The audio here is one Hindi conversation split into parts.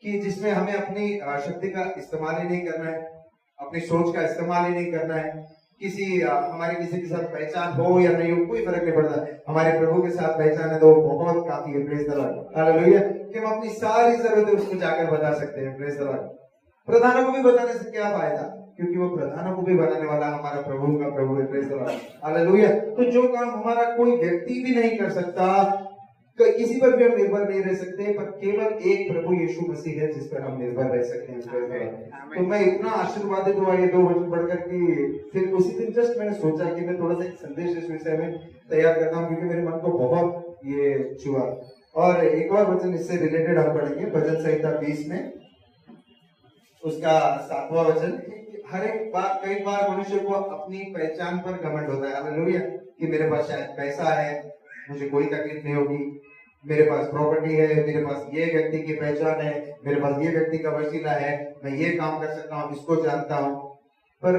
कि जिसमें हमें अपनी शक्ति का इस्तेमाल ही नहीं करना है, अपनी सोच का इस्तेमाल ही नहीं करना है। हमारे किसी के साथ पहचान हो या नहीं हो कोई फर्क नहीं पड़ता, हमारे प्रभु के साथ पहचान है तो बहुत काफी है। Praise the Lord, hallelujah. कि हम अपनी सारी जरूरतें उसको जाकर बता सकते हैं। Praise the Lord. प्रधानों को भी बताने से क्या फायदा, क्योंकि वो प्रधानों को भी बनाने वाला हमारा प्रभु का प्रभु है। Praise the Lord, hallelujah. तो जो काम हमारा कोई व्यक्ति भी नहीं कर सकता, किसी पर भी हम निर्भर नहीं रह सकते, पर केवल एक प्रभु यीशु मसीह है जिस पर हम निर्भर रह सकते हैं। तो मैं इतना आशीर्वादित हुआ ये 2 वचन पढ़कर कि फिर उसी दिन जस्ट मैंने सोचा कि मैं थोड़ा सा एक संदेश इस विषय में तैयार करता हूँ, क्योंकि मेरे मन को बहुत ये छुआ। और एक और वचन इससे रिलेटेड हम पढ़ेंगे, भजन संहिता 20 में उसका 7वां वचन। हर एक बार, कई बार मनुष्य को अपनी पहचान पर घमंड होता है, हालेलुया, कि मेरे पास शायद पैसा है, मुझे कोई तकलीफ नहीं होगी, मेरे पास प्रॉपर्टी है, मेरे पास ये व्यक्ति की पहचान है, मेरे पास ये व्यक्ति का वसीला है, मैं ये काम कर सकता हूँ, इसको जानता हूँ। पर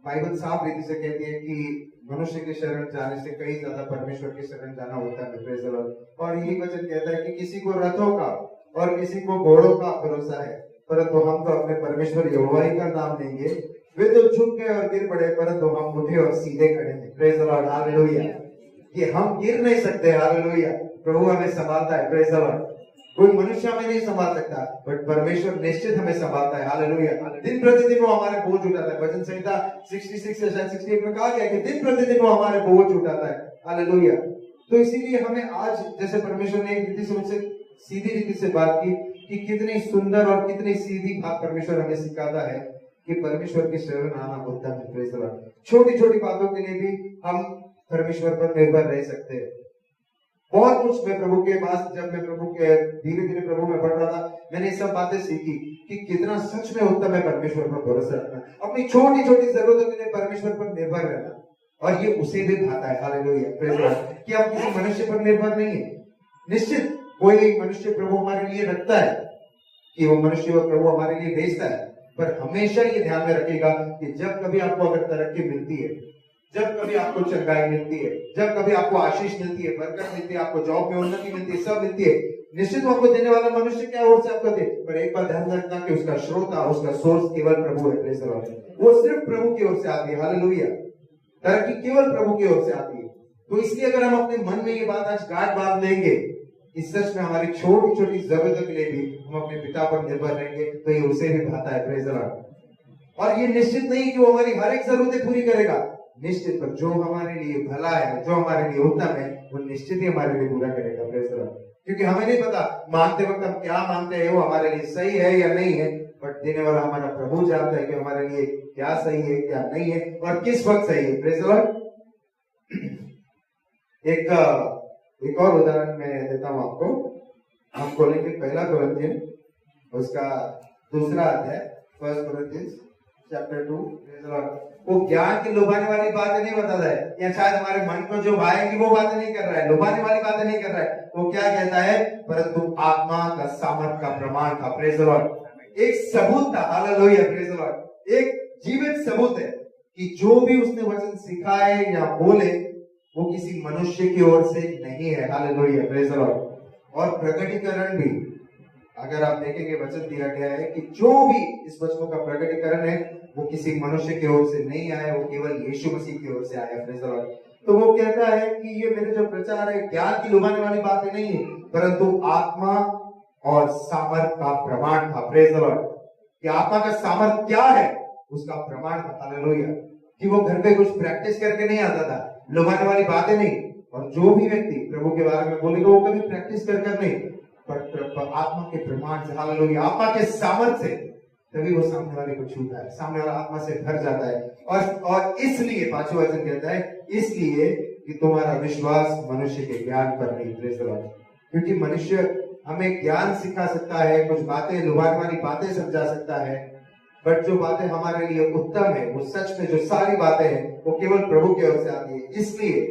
बाइबल साफ रीति से कहती है कि मनुष्य के शरण जाने से कहीं ज्यादा परमेश्वर के शरण जाना होता है। Praise the Lord. और यही वचन कहता है कि किसी को रथों का और किसी को घोड़ों का भरोसा है, परंतु हम तो अपने परमेश्वर यहोवा ही का नाम लेंगे। वे तो झुक गए और गिर पड़े, परंतु हम उठे और सीधे खड़े हैं। Praise the Lord, hallelujah. कि हम गिर नहीं सकते, हालेलुया, प्रभु हमें संभालता है। Praise the Lord. कोई मनुष्य हमें नहीं संभाल सकता, बट परमेश्वर निश्चित हमें संभालता है, हालेलुया। दिन प्रतिदिन वो हमारे बोझ उठाता है। भजन संहिता 66 या शायद 68 में कहा गया है कि दिन प्रतिदिन वो हमारे बोझ उठाता है, हालेलुया। तो इसीलिए हमें आज, जैसे परमेश्वर ने एक रीति से मुझसे सीधी रीति से बात की कि कितनी सुंदर और कितनी सीधी बात परमेश्वर हमें सिखाता है कि परमेश्वर की शरण आना उत्तम है। Praise the Lord. छोटी छोटी बातों के लिए भी हम परमेश्वर पर निर्भर रह सकते हैं। बहुत कुछ मैं प्रभु के पास, जब मैं प्रभु के धीरे धीरे प्रभु में बढ़ रहा था, मैंने सब बातें सीखी कि कितना सच में उत्तम है परमेश्वर पर भरोसा रखना, अपनी छोटी छोटी जरूरतों के लिए परमेश्वर पर निर्भर रहना, और ये उसे भी भाता है, हालेलुया, प्रेज़ द लॉर्ड। कि आप किसी मनुष्य पर निर्भर नहीं है। निश्चित कोई मनुष्य प्रभु हमारे लिए रखता है कि वो मनुष्य वो प्रभु हमारे लिए भेजता है, पर हमेशा ये ध्यान में रखेगा कि जब कभी आपको अगर तरक्की मिलती है, जब कभी आपको चंगाई मिलती है, जब कभी आपको आशीष मिलती है, बरकत मिलती है, आपको जॉब में उन्नति मिलती है, सब मिलती है, निश्चित आपको देने वाला मनुष्य क्या ओर से आपको दे, पर एक बार ध्यान रखना कि उसका श्रोता, उसका सोर्स केवल प्रभु है। Praise the Lord. वो सिर्फ प्रभु की ओर से आती है, हालेलुया। तरक्की केवल प्रभु की ओर से आती है। तो इसलिए अगर हम अपने मन में ये बात आज गांठ बांध लेंगे, इस सच में हमारी छोटी छोटी जरूरतों के लिए भी हम अपने पिता पर निर्भर रहेंगे, तो ये उसे भी भाता है। Praise the Lord. और ये निश्चित नहीं कि वो हमारी हर एक जरूरतें पूरी करेगा, निश्चित, पर जो हमारे लिए भला है, जो हमारे लिए उत्तम है, वो निश्चित ही हमारे लिए पूरा करेगा। Praise the Lord. क्योंकि हमें नहीं पता मांगते वक्त हम क्या मांगते हैं वो हमारे लिए सही है या नहीं है, बट देने वाला हमारा प्रभु जानता है कि हमारे लिए क्या सही है, क्या नहीं है, और किस वक्त सही है। Praise the Lord. एक और उदाहरण मैं देता हूं आपको। हम खोलेंगे 1 कोरिन्थियन, उसका 2 अध्याय, 1 कोरिन्थियन चैप्टर 2। वो ज्ञान की लुभाने वाली बातें नहीं बताता है, या शायद हमारे मन को जो भाएगी वो बातें नहीं कर रहा है, लुभाने वाली बातें नहीं कर रहा है। वो क्या कहता है, परंतु आत्मा का सामर्थ का प्रमाण था। Praise the Lord. एक सबूत था, हालेलुया, प्रेज़ द लॉर्ड। एक जीवित सबूत है कि जो भी उसने वचन सिखाए या बोले वो किसी मनुष्य की ओर से नहीं है, हालेलुया, प्रेज़ द लॉर्ड। और प्रकटीकरण भी, अगर आप देखेंगे वचन दिया गया है कि जो भी इस वचनों का प्रकटीकरण है वो किसी मनुष्य की ओर से नहीं आया, वो केवल यीशु मसीह की ओर से आया। Praise the Lord. तो वो कहता है कि ये मेरे जो प्रचार है ज्ञान की लुभाने वाली बातें नहीं है, परंतु आत्मा और सामर्थ का प्रमाण था। Praise the Lord. कि आत्मा का सामर्थ क्या है उसका प्रमाण था, हालेलुया। कि वो घर पे कुछ प्रैक्टिस करके नहीं आता था, लुभाने वाली बातें नहीं। और जो भी व्यक्ति प्रभु के बारे में बोलेगा वो कभी प्रैक्टिस कर नहीं, पर आत्मा के प्रमाण से, हालेलुया, आत्मा के सामर्थ से, तभी वो सामने वाले को छूता है, सामने वाला आत्मा से भर जाता है। और इसलिए 5वां वचन कहता है, इसलिए कि तुम्हारा विश्वास मनुष्य के ज्ञान पर नहीं। Praise the Lord. क्योंकि मनुष्य हमें ज्ञान सिखा सकता है, कुछ बातें, लुभाने वाली बातें समझा सकता है, बट जो बातें हमारे लिए उत्तम है, वो सच में जो सारी बातें हैं वो केवल प्रभु की ओर से आती है। इसलिए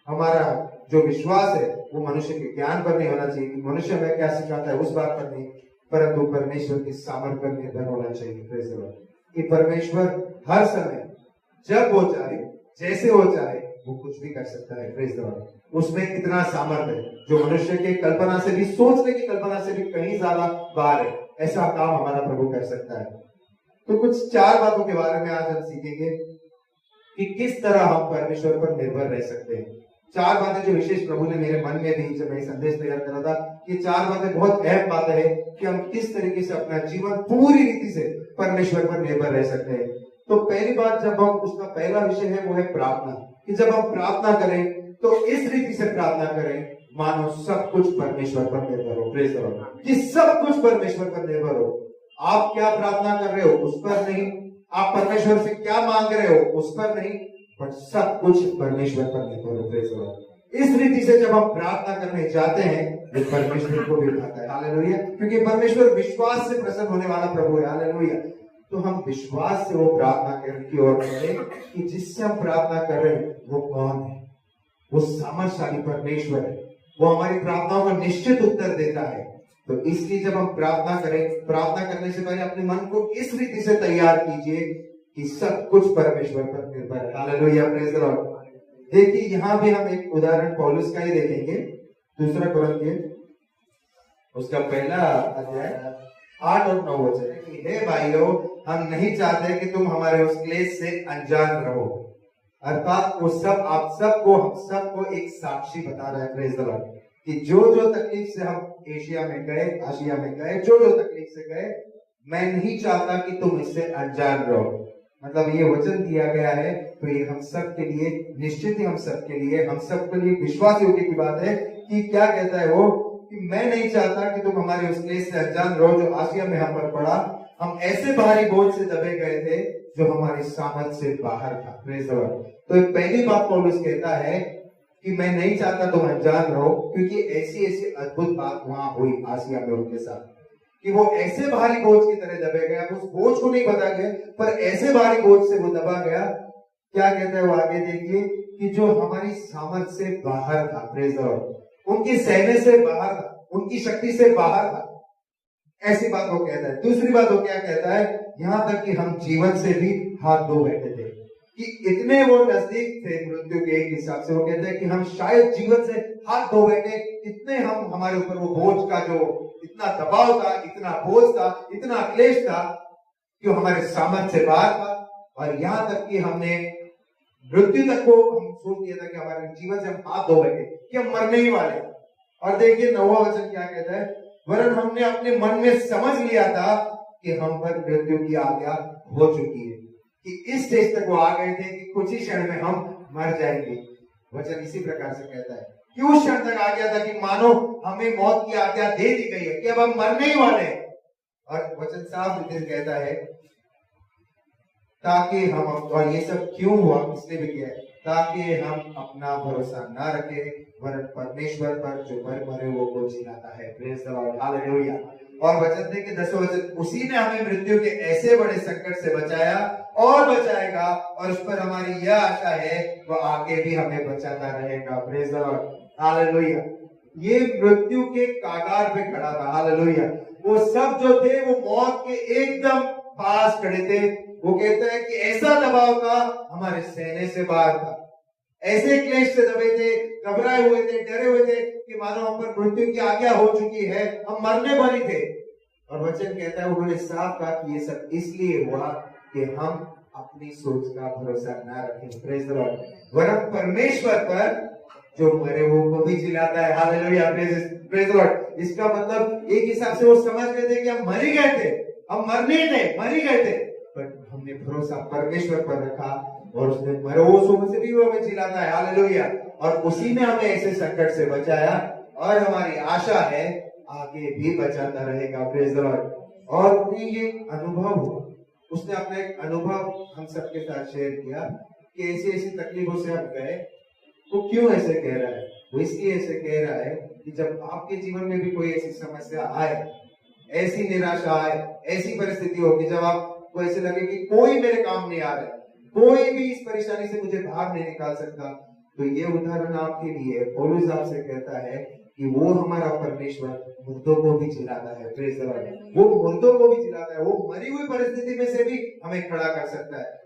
हमारा जो विश्वास है वो मनुष्य के ज्ञान पर नहीं होना चाहिए कि मनुष्य हमें क्या सिखाता है उस बात पर नहीं, परंतु परमेश्वर की सामर्थ पर निर्भर होना चाहिए। Praise the Lord. कि परमेश्वर हर समय जब वो चाहे, जैसे वो चाहे, वो कुछ भी कर सकता है। Praise the Lord. उसमें इतना सामर्थ है जो मनुष्य के कल्पना से भी, सोचने की कल्पना से भी कहीं ज्यादा बाहर है। ऐसा काम हमारा प्रभु कर सकता है। तो कुछ 4 बातों के बारे में आज हम सीखेंगे कि किस तरह हम परमेश्वर पर निर्भर रह सकते हैं। 4 बातें जो विशेष प्रभु ने मेरे मन में दी जब मैं संदेश तैयार कर रहा था, ये 4 बातें बहुत अहम बातें हैं कि हम किस तरीके से अपना जीवन पूरी रीति से परमेश्वर पर निर्भर रह सकते हैं। तो पहली बात, जब हम उसका पहला विषय है वो है प्रार्थना, कि जब हम प्रार्थना करें तो इस रीति से प्रार्थना करें मानो सब कुछ परमेश्वर पर निर्भर हो। प्रेज़ द लॉर्ड, कि सब कुछ परमेश्वर पर निर्भर हो। आप क्या प्रार्थना कर रहे हो उस पर नहीं, आप परमेश्वर से क्या मांग रहे हो उस पर नहीं, पर सब कुछ परमेश्वर पर निर्भर हो। प्रेज़ द लॉर्ड, इस रीति से जब हम प्रार्थना करने जाते हैं ये परमेश्वर को भी भाता है। हालेलुया, क्योंकि परमेश्वर विश्वास से प्रसन्न होने वाला प्रभु है। हालेलुया, तो हम विश्वास से वो प्रार्थना की ओर करें कि जिससे हम प्रार्थना कर रहे हैं वो कौन है, वो सामर्थशाली परमेश्वर है, वो हमारी प्रार्थनाओं का निश्चित उत्तर देता है। तो इसलिए जब हम प्रार्थना करें, प्रार्थना करने से पहले अपने मन को इस रीति से तैयार कीजिए कि सब कुछ परमेश्वर पर निर्भर है। Hallelujah, praise the Lord. देखिए यहां भी हम एक उदाहरण पौलुस का ही देखेंगे, 2 कुरिन्थियों उसका पहला अध्याय 8 और 9 वचन। हे भाइयों, हम नहीं चाहते कि तुम हमारे उस क्लेश से अनजान रहो, अर्थात वो सब आप सबको, हम सबको एक साक्षी बता रहा है। प्रेज़ द लॉर्ड, कि जो तकलीफ से हम आसिया में गए, जो तकलीफ से गए, मैं नहीं चाहता कि तुम इससे अनजान रहो। मतलब ये वचन दिया गया है तो ये हम सब के लिए निश्चित ही, हम सबके लिए विश्वास योग्य की बात है कि क्या कहता है वो, कि मैं नहीं चाहता कि तुम हमारे उस क्लेश से अनजान रहो जो आसिया में हम पर पड़ा। हम ऐसे भारी बोझ से दबे गए थे जो हमारी सामर्थ से बाहर था। Praise the Lord. तो पहली बात पौलुस कहता है कि मैं नहीं चाहता तुम अनजान रहो, क्योंकि ऐसी अद्भुत बात वहां हुई आसिया में उनके साथ कि वो ऐसे भारी बोझ की तरह दबे गया। उस बोझ को नहीं बता गया, पर ऐसे भारी बोझ से वो दबा गया। क्या कहता है वो आगे देखिए, कि जो हमारी सामर्थ से बाहर था। प्रेज़ द लॉर्ड, उनकी सहने से बाहर था, उनकी शक्ति से बाहर था। ऐसी बात वो कहता है। दूसरी बात वो क्या कहता है, यहां तक कि हम जीवन से भी हाथ धो बैठे थे, कि इतने वो नजदीक थे मृत्यु के। एक हिसाब से वो कहते हैं कि हम शायद जीवन से हाथ धो बैठे, इतने हम, हमारे ऊपर वो बोझ का जो इतना दबाव था, इतना बोझ था, इतना क्लेश था कि हमारे सामर्थ्य से बाहर था। और यहां तक कि हमने मृत्यु तक को हम सोच लिया था कि हमारे जीवन से हम हाथ धो बैठे, कि हम मरने ही वाले। और देखिए 9वां वचन क्या कहता है, वरन हमने अपने मन में समझ लिया था कि हम पर मृत्यु की आज्ञा हो चुकी है, कि इस स्टेज तक वो आ गए थे कि कुछ ही क्षण में हम मर जाएंगे। वचन इसी प्रकार से कहता है कि उस क्षण तक आ गया था कि मानो हमें मौत की आज्ञा दे दी गई है कि अब हम मरने ही वाले हैं। और वचन साफ कहता है ताकि हम, और ये सब क्यों हुआ, इसलिए भी किया है ताकि हम अपना भरोसा ना रखें वरन परमेश्वर पर जो मरे वो को जिलाता है। Praise the Lord, hallelujah. और वचन देखिए 10वां वचन, उसी ने हमें मृत्यु के ऐसे बड़े संकट से बचाया और बचाएगा, और उस पर हमारी यह आशा है वह आगे भी हमें बचाता रहेगा। Praise the Lord, hallelujah. ये मृत्यु के कागार पे खड़ा था। हालेलुया। वो सब जो थे वो मौत के एकदम पास खड़े थे। वो कहता है कि ऐसा दबाव था, हमारे सहने से बाहर था, ऐसे क्लेश से दबे थे, घबराए हुए थे, डरे हुए थे कि मानो हम पर मृत्यु की आज्ञा हो चुकी है, हम मरने वाले थे। और वचन कहता है, उन्होंने साफ कहा कि ये सब इसलिए हुआ कि हम अपनी सोच का भरोसा ना रखें। प्रेज़ द लॉर्ड, वरन परमेश्वर पर जो मरे वो को भी जिलाता है। Hallelujah, praise the Lord. इसका मतलब एक हिसाब से वो समझ गए थे कि हम मर ही गए थे, हम मरने थे, मर ही गए थे, पर हमने भरोसा परमेश्वर पर रखा और उसने मरे वो से भी वो हमें जिलाता है। हालेलुया। और उसी ने हमें ऐसे संकट से बचाया और हमारी आशा है आगे भी बचाता रहेगा। Praise the Lord. और उन्हें ये अनुभव हुआ, उसने अपना एक अनुभव हम सबके साथ शेयर किया कि ऐसी ऐसी तकलीफों से हम गए। तो क्यों ऐसे कह रहा है? वो इसलिए ऐसे कह रहा है कि जब आपके जीवन में भी कोई ऐसी समस्या आए, ऐसी निराशा आए, ऐसी परिस्थिति हो कि जब आपको ऐसे लगे कि कोई मेरे काम नहीं आ रहा है, कोई भी इस परेशानी से मुझे बाहर नहीं निकाल सकता, तो ये उदाहरण आपके लिए पौलुस आपसे कहता है कि वो हमारा परमेश्वर मुर्दों को भी जिलाता है। Praise the Lord. वो मुर्दों को भी जिलाता है, वो मरी हुई परिस्थिति में से भी हमें खड़ा कर सकता है।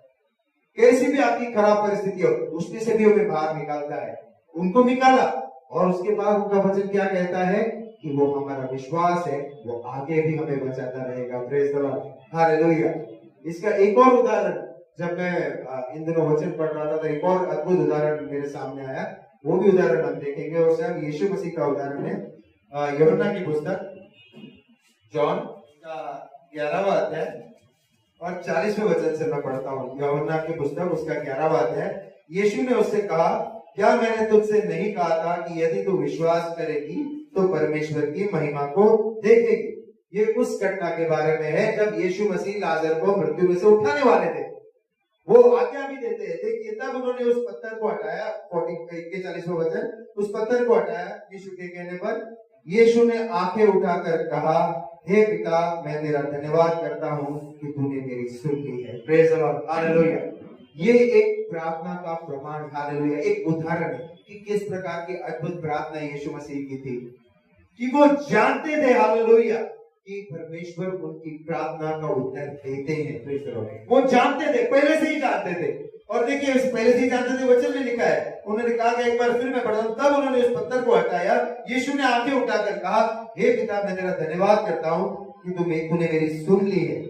कैसी भी आपकी खराब परिस्थिति हो, उसमें से भी हमें बाहर निकालता है। उनको निकाला और उसके बाद उनका वचन क्या कहता है कि वो हमारा विश्वास है वो आगे भी हमें बचाता रहेगा। Praise the Lord, hallelujah. इसका एक और उदाहरण, जब मैं इन दिनों वचन पढ़ रहा था तो एक और अद्भुत उदाहरण मेरे सामने आया, वो भी उदाहरण हम देखेंगे और सब यीशु मसीह का उदाहरण है। यूहन्ना की पुस्तक जॉन का 11वां अध्याय और 40वें वचन से मैं पढ़ता हूँ। यूहन्ना की पुस्तक उसका 11वां अध्याय। यीशु ने उससे कहा, क्या मैंने तुझसे नहीं कहा था कि यदि तू विश्वास करेगी तो परमेश्वर की महिमा को देखेगी। ये उस घटना के बारे में है जब यीशु मसीह लाजर को मृत्यु में से उठाने वाले थे। वो आज्ञा भी देते हैं, देखिए तब उन्होंने उस पत्थर को हटाया, 40वां वचन, उस पत्थर को हटाया यीशु के कहने पर। यीशु ने आंखें उठाकर कहा, हे पिता, मैं तेरा धन्यवाद करता हूँ कि तूने मेरी सुन ली है। Praise the Lord, hallelujah. ये एक प्रार्थना का प्रमाण, हालेलुया, एक उदाहरण है कि किस प्रकार की अद्भुत प्रार्थना यीशु मसीह की थी, कि वो जानते थे, हालेलुया, कि परमेश्वर उनकी प्रार्थना का उत्तर देते हैं। प्रेज द लॉर्ड, वो जानते थे, पहले से ही जानते थे। और देखिए पहले से ही जानते थे, वचन में लिखा है, उन्होंने कहा कि एक बार फिर मैं पढ़ता हूं, तब उन्होंने उस पत्थर को हटाया। यीशु ने आंखें उठाकर कहा, हे पिता, मैं तेरा धन्यवाद करता हूं कि तूने मेरी सुन ली है।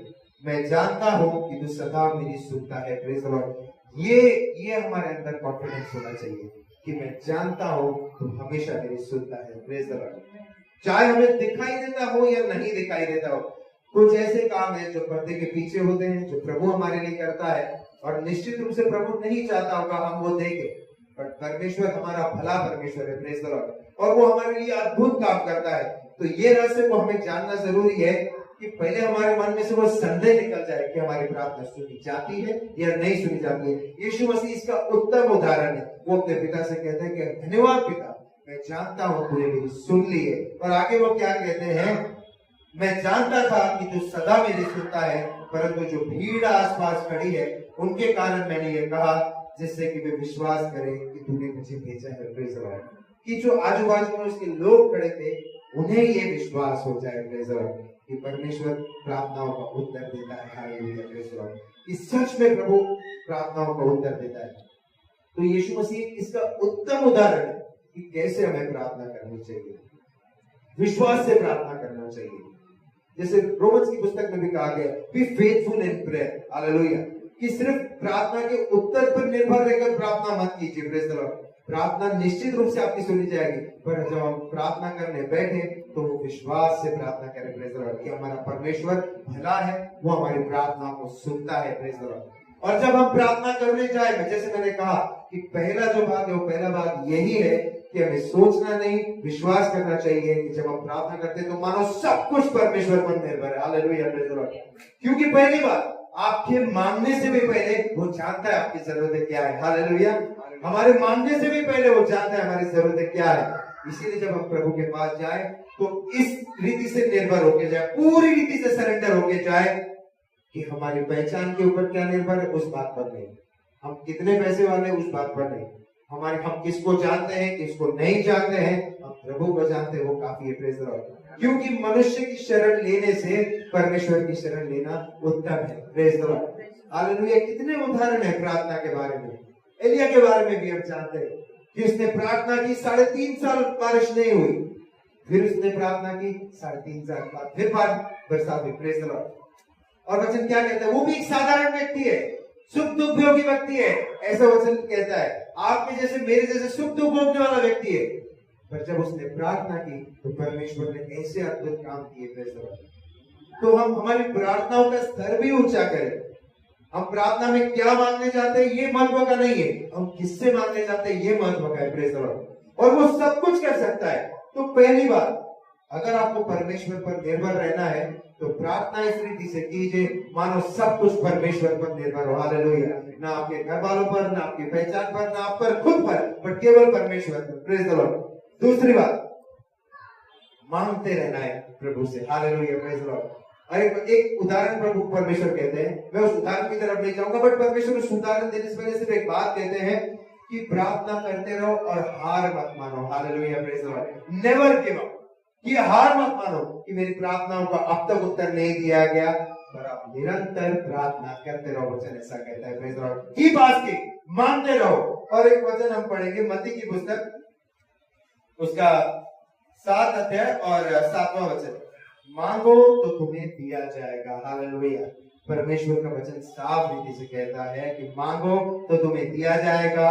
मैं जानता हूं कि तू सदा मेरी सुनता है। प्रेज द लॉर्ड, ये हमारे अंदर कॉन्फिडेंस होना चाहिए कि मैं जानता हूं तू हमेशा मेरी सुनता है। प्रेज द लॉर्ड, चाहे हमें दिखाई देता हो या नहीं दिखाई देता हो। कुछ ऐसे काम है जो पर्दे के पीछे होते हैं, जो प्रभु हमारे लिए करता है, और निश्चित रूप से प्रभु नहीं चाहता होगा हम वो देखें, पर परमेश्वर हमारा भला परमेश्वर है। प्रेज द लॉर्ड, और वो हमारे लिए अद्भुत काम करता है। तो ये रहस्य को हमें जानना जरूरी है कि पहले हमारे मन में से वो संदेह निकल जाए कि हमारी प्रार्थना सुनी जाती है या नहीं सुनी जाती है। यीशु मसीह इसका उत्तम उदाहरण है। वो अपने पिता से कहते हैं कि धन्यवाद पिता, मैं जानता हूं तूने मेरी सुन ली है। और आगे वो क्या कहते हैं, मैं जानता था कि तू सदा मेरी सुनता है, परंतु जो भीड़ आसपास खड़ी है उनके कारण मैंने ये कहा, जिससे कि वे विश्वास करें कि तूने मुझे भेजा है। प्रेज द लॉर्ड, कि जो आजू बाजू में उसके लोग खड़े थे उन्हें ये विश्वास हो जाए, प्रेज द लॉर्ड, कि परमेश्वर प्रार्थनाओं का उत्तर देता है। हालेलुया, प्रेज द लॉर्ड, इस सच में प्रभु प्रार्थनाओं का उत्तर देता है। तो यीशु मसीह इसका उत्तम उदाहरण है कि कैसे हमें प्रार्थना करनी चाहिए, विश्वास से प्रार्थना करना चाहिए। जैसे रोमन्स की पुस्तक में भी कहा गया, be faithful in prayer, hallelujah, कि सिर्फ प्रार्थना के उत्तर पर निर्भर रहकर प्रार्थना मत कीजिए। प्रेज द लॉर्ड, प्रार्थना निश्चित रूप से आपकी सुनी जाएगी, पर जब हम प्रार्थना करने बैठे तो वो विश्वास से प्रार्थना करें। प्रेज द लॉर्ड, कि हमारा परमेश्वर भला है, वो हमारी प्रार्थना को सुनता है। प्रेज द लॉर्ड, और जब हम प्रार्थना करने जाए, जैसे मैंने कहा कि पहला जो भाग है वो पहला भाग यही है कि हमें सोचना नहीं, विश्वास करना चाहिए कि जब हम प्रार्थना करते हैं तो मानो सब कुछ परमेश्वर पर निर्भर है। हालेलुया, प्रेज द लॉर्ड, क्योंकि पहली बात, आपके मांगने से भी पहले वो जानता है आपकी जरूरतें क्या है। हालेलुया, हमारे मांगने से भी पहले वो जानता है हमारी जरूरतें क्या है। इसीलिए जब हम प्रभु के पास जाए तो इस रीति से निर्भर होके जाए, पूरी रीति से सरेंडर होके जाए कि हमारी पहचान के ऊपर क्या निर्भर है, उस बात पर नहीं, हम कितने पैसे वाले उस बात पर नहीं, हम किसको जानते हैं किसको नहीं जानते हैं, हम प्रभु को जानते हैं, वो काफी है। प्रेज द लॉर्ड, क्योंकि मनुष्य की शरण लेने से परमेश्वर की शरण लेना उत्तम है। Praise the Lord, hallelujah. कितने उदाहरण है प्रार्थना के बारे में। एलिया के बारे में भी हम जानते हैं कि उसने प्रार्थना की, 3.5 साल बारिश नहीं हुई, फिर उसने प्रार्थना की, 3.5 साल बाद फिर बरसात हुई। प्रेज द लॉर्ड, और वचन क्या कहता है, वो भी एक साधारण व्यक्ति है, सुख दुख भोगी व्यक्ति है, ऐसा वचन कहता है, आपके जैसे मेरे जैसे सुख दुख भोगने वाला व्यक्ति है। पर जब उसने प्रार्थना की तो परमेश्वर ने ऐसे अद्भुत काम किए। प्रेज द लॉर्ड, तो हम हमारी प्रार्थनाओं का स्तर भी ऊंचा करें। हम प्रार्थना में क्या मांगने जाते हैं ये महत्व का नहीं है, हम किससे मांगने जाते हैं ये महत्व का है। प्रेज द लॉर्ड, और वो सब कुछ कर सकता है। तो पहली बात, अगर आपको परमेश्वर पर निर्भर रहना है तो प्रार्थना इस रीति से कीजिए मानो सब कुछ परमेश्वर पर निर्भर हो। हालेलुया, ना आपके घर वालों पर, ना आपकी पहचान पर, ना आप पर खुद पर, बट केवल परमेश्वर पर। Praise the Lord. दूसरी बात, मांगते रहना है प्रभु से। Hallelujah, praise the Lord. और एक उदाहरण प्रभु परमेश्वर कहते हैं, मैं उस उदाहरण की तरफ नहीं जाऊंगा, बट परमेश्वर उस उदाहरण देने से पहले सिर्फ एक बात कहते हैं कि प्रार्थना करते रहो और हार मत मानो। Hallelujah, praise the Lord. Never give up, ये हार मत मानो कि मेरी प्रार्थनाओं का अब तक उत्तर नहीं दिया गया, पर आप निरंतर प्रार्थना करते रहो। वचन ऐसा कहता है। Praise the Lord, keep asking, मांगते रहो। और एक वचन हम पढ़ेंगे मत्ती की पुस्तक, उसका 7 अध्याय और 7वां वचन, मांगो तो तुम्हें दिया जाएगा। हालेलुया। परमेश्वर का वचन साफ रीति से कहता है कि मांगो तो तुम्हें दिया जाएगा,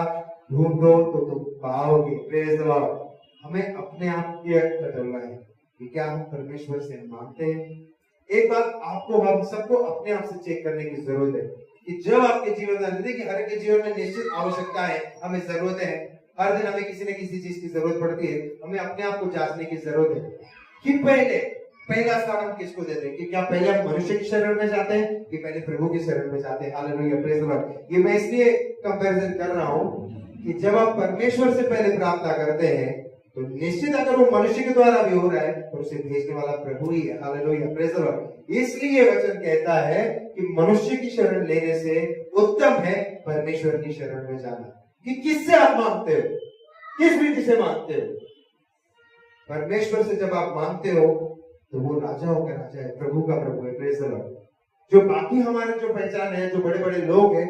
ढूंढो तो तुम पाओगे। Praise the Lord. हमें अपने आप की बदलना है कि क्या हम परमेश्वर से मांगते हैं। एक बात आपको, हम सबको अपने आप से चेक करने की जरूरत है कि जब आपके जीवन में, देखिए हर के जीवन में निश्चित आवश्यकता है, हमें जरूरत है, हर दिन हमें किसी न किसी चीज की जरूरत पड़ती है। हमें अपने आप को जांचने की जरूरत है कि पहला स्थान हम किसको देते हैं, कि क्या पहले हम मनुष्य की शरण में जाते हैं कि पहले प्रभु की शरण में जाते हैं। Hallelujah, praise the Lord. ये मैं इसलिए कंपैरिजन कर रहा हूं कि जब आप परमेश्वर से पहले प्रार्थना करते हैं तो निश्चित अगर वो मनुष्य के द्वारा भी हो रहा है तो उसे भेजने वाला प्रभु ही है। Hallelujah, praise the Lord. इसलिए वचन कहता है कि मनुष्य की शरण लेने से उत्तम है परमेश्वर की शरण में जाना। कि किससे आप मांगते हो, किस रीति से मांगते हो। परमेश्वर से जब आप मांगते हो तो वो राजाओं का राजा है, प्रभु का प्रभु है। Praise the Lord. जो बाकी हमारे जो पहचान है, जो बड़े बड़े लोग हैं,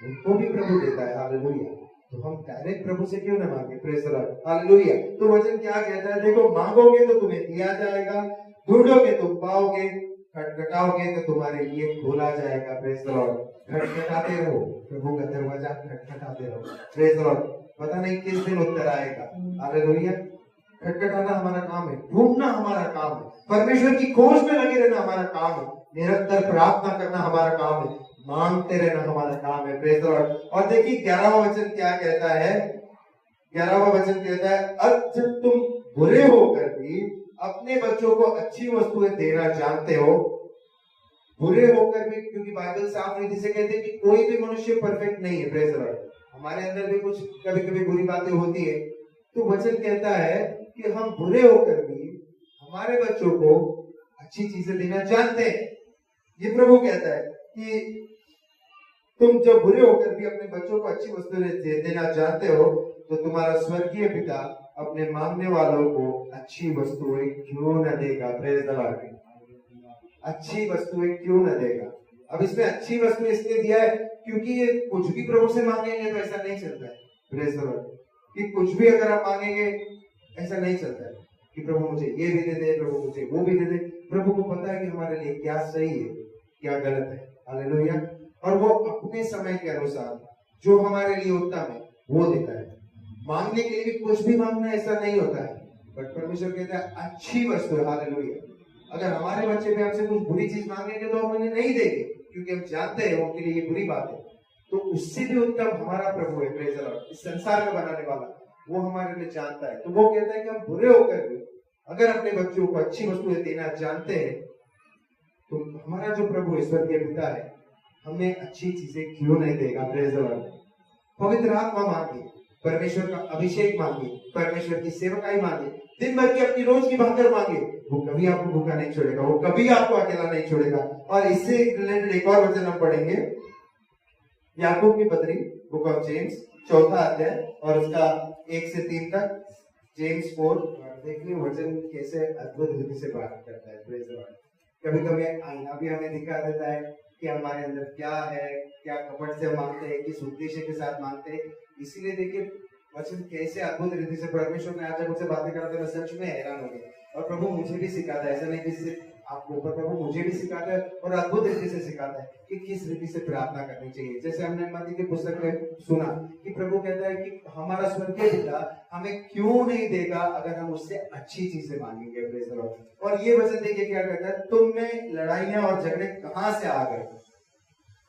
उनको भी प्रभु देता है। हालेलुया। तो हम डायरेक्ट प्रभु से क्यों ना मांगे। Praise the Lord. हालेलुया। तो वचन क्या कहता है, देखो मांगोगे तो तुम्हें दिया जाएगा, ढूंढोगे तुम पाओगे, खटखटाओगे तो तुम्हारे लिए खोला जाएगा। Praise the Lord. खटखटाते रहो, प्रभु का दरवाजा खटखटाते रहो। Praise the Lord. पता नहीं किस दिन उत्तर आएगा। हालेलुया। खटखटाना हमारा काम है, ढूंढना हमारा काम है, परमेश्वर की खोज में लगे रहना हमारा काम है, निरंतर प्रार्थना करना हमारा काम है, मांगते रहना हमारा काम है। Praise the Lord. और देखिए 11वां वचन क्या कहता है। 11वां वचन कहता है, अब जब तुम बुरे होकर भी अपने बच्चों को अच्छी वस्तुएं देना जानते हो, बुरे होकर भी, क्योंकि बाइबल साफ रीति से कहते हैं कि कोई भी मनुष्य परफेक्ट नहीं है। Praise the Lord. हमारे अंदर भी कुछ कभी कभी बुरी बातें होती है। तो वचन कहता है कि हम बुरे होकर भी हमारे बच्चों को अच्छी चीजें देना जानते हैं। ये प्रभु कहता है कि तुम जब बुरे होकर भी अपने बच्चों को अच्छी वस्तुएं देना जानते हो तो तुम्हारा स्वर्गीय पिता अपने मांगने वालों को अच्छी वस्तुएं क्यों न देगा। Praise the Lord. अच्छी वस्तुएं क्यों न देगा। अब इसमें अच्छी वस्तु इसलिए दिया है क्योंकि ये कुछ भी प्रभु से मांगेंगे तो ऐसा नहीं चलता है। Praise the Lord. कि कुछ भी अगर आप मांगेंगे ऐसा नहीं चलता है कि प्रभु मुझे ये भी दे दे, प्रभु मुझे वो भी दे दे। प्रभु को पता है कि हमारे लिए क्या सही है, क्या गलत है। हालेलुया। और वो अपने समय के अनुसार जो हमारे लिए उत्तम है वो देता है। मांगने के लिए भी कुछ भी मांगना ऐसा नहीं होता है, बट परमेश्वर कहता है अच्छी वस्तु है। हालेलुया। अगर हमारे बच्चे भी हमसे कुछ बुरी चीज मांगेंगे तो हम उन्हें नहीं देंगे क्योंकि हम जानते हैं उनके लिए ये बुरी बात है। तो उससे भी उत्तम हमारा प्रभु है। Praise the Lord. इस संसार में बनाने वाला वो हमारे लिए जानता है। तो वो कहता है कि हम बुरे होकर भी अगर अपने बच्चों को अच्छी वस्तुएं देना जानते हैं तो हमारा जो प्रभु ईश्वर के पिता है हमें अच्छी चीजें क्यों नहीं देगा। Praise the Lord. पवित्र आत्मा मांगे, परमेश्वर का अभिषेक मांगे, परमेश्वर की सेवकाई मांगे, दिन भर की अपनी रोज की भाकर मांगे, वो कभी आपको भूखा नहीं छोड़ेगा, वो कभी आपको अकेला नहीं छोड़ेगा। और इससे रिलेटेड एक और वचन हम पढ़ेंगे, याकूब की पत्री, बुक ऑफ जेम्स, 4था अध्याय और उसका 1 से 3 तक। जेम्स 4। देखिए वचन कैसे अद्भुत रीति से बात करता है। Praise the Lord. कभी कभी आईना भी हमें दिखा देता है कि हमारे अंदर क्या है, क्या कपट से मांगते हैं, किस उद्देश्य के साथ मांगते हैं। इसीलिए देखिए वचन कैसे अद्भुत रीति से परमेश्वर ने आज जब मुझसे बातें करते मैं सच में हैरान हो गया। और प्रभु मुझे भी सिखाता है, ऐसा नहीं कि सिर्फ आपको, प्रभु मुझे भी सिखाता है और अद्भुत रीति से सिखाता है कि किस रीति से प्रार्थना करनी चाहिए। जैसे हमने मत्ती की पुस्तक में सुना कि प्रभु कहता है कि हमारा स्वर्गीय पिता हमें क्यों नहीं देगा अगर हम उससे अच्छी चीजें मांगेंगे। Praise the Lord. और ये वचन देखिए क्या कहता है, तुम में लड़ाइयां और झगड़े कहां से आ गए।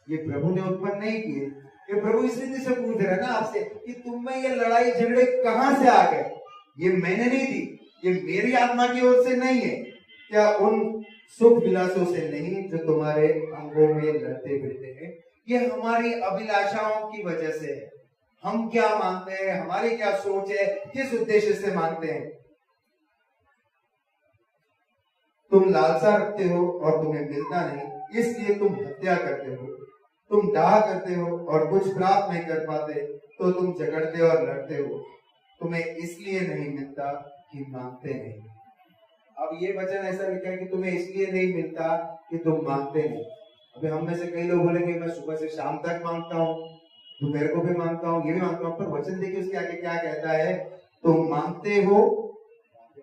ये प्रभु ने उत्पन्न नहीं किए, ये प्रभु इस रीति से पूछ रहा है ना आपसे कि तुम में ये लड़ाई झगड़े कहां से आ गए। ये मैंने नहीं दी, ये मेरी आत्मा की ओर से नहीं है। क्या उन सुख विलासों से नहीं जो तुम्हारे अंगों में लड़ते फिरते हैं। ये हमारी अभिलाषाओं की वजह से है। हम क्या मांगते हैं, हमारी क्या सोच है, किस उद्देश्य से मांगते हैं। तुम लालसा रखते हो और तुम्हें मिलता नहीं, इसलिए तुम हत्या करते हो। तुम डाह करते हो और कुछ प्राप्त नहीं कर पाते तो तुम झगड़ते और लड़ते हो। तुम्हें इसलिए नहीं मिलता कि मांगते नहीं। अब ये वचन ऐसा लिखा है कि तुम्हें इसलिए नहीं मिलता कि तुम मांगते नहीं। अभी हम में से कई लोग बोलेंगे मैं सुबह से शाम तक मांगता हूँ, दोपहर को भी मांगता हूँ, ये भी मांगता हूँ, पर वचन देखिए उसके आगे क्या कहता है, तुम मांगते हो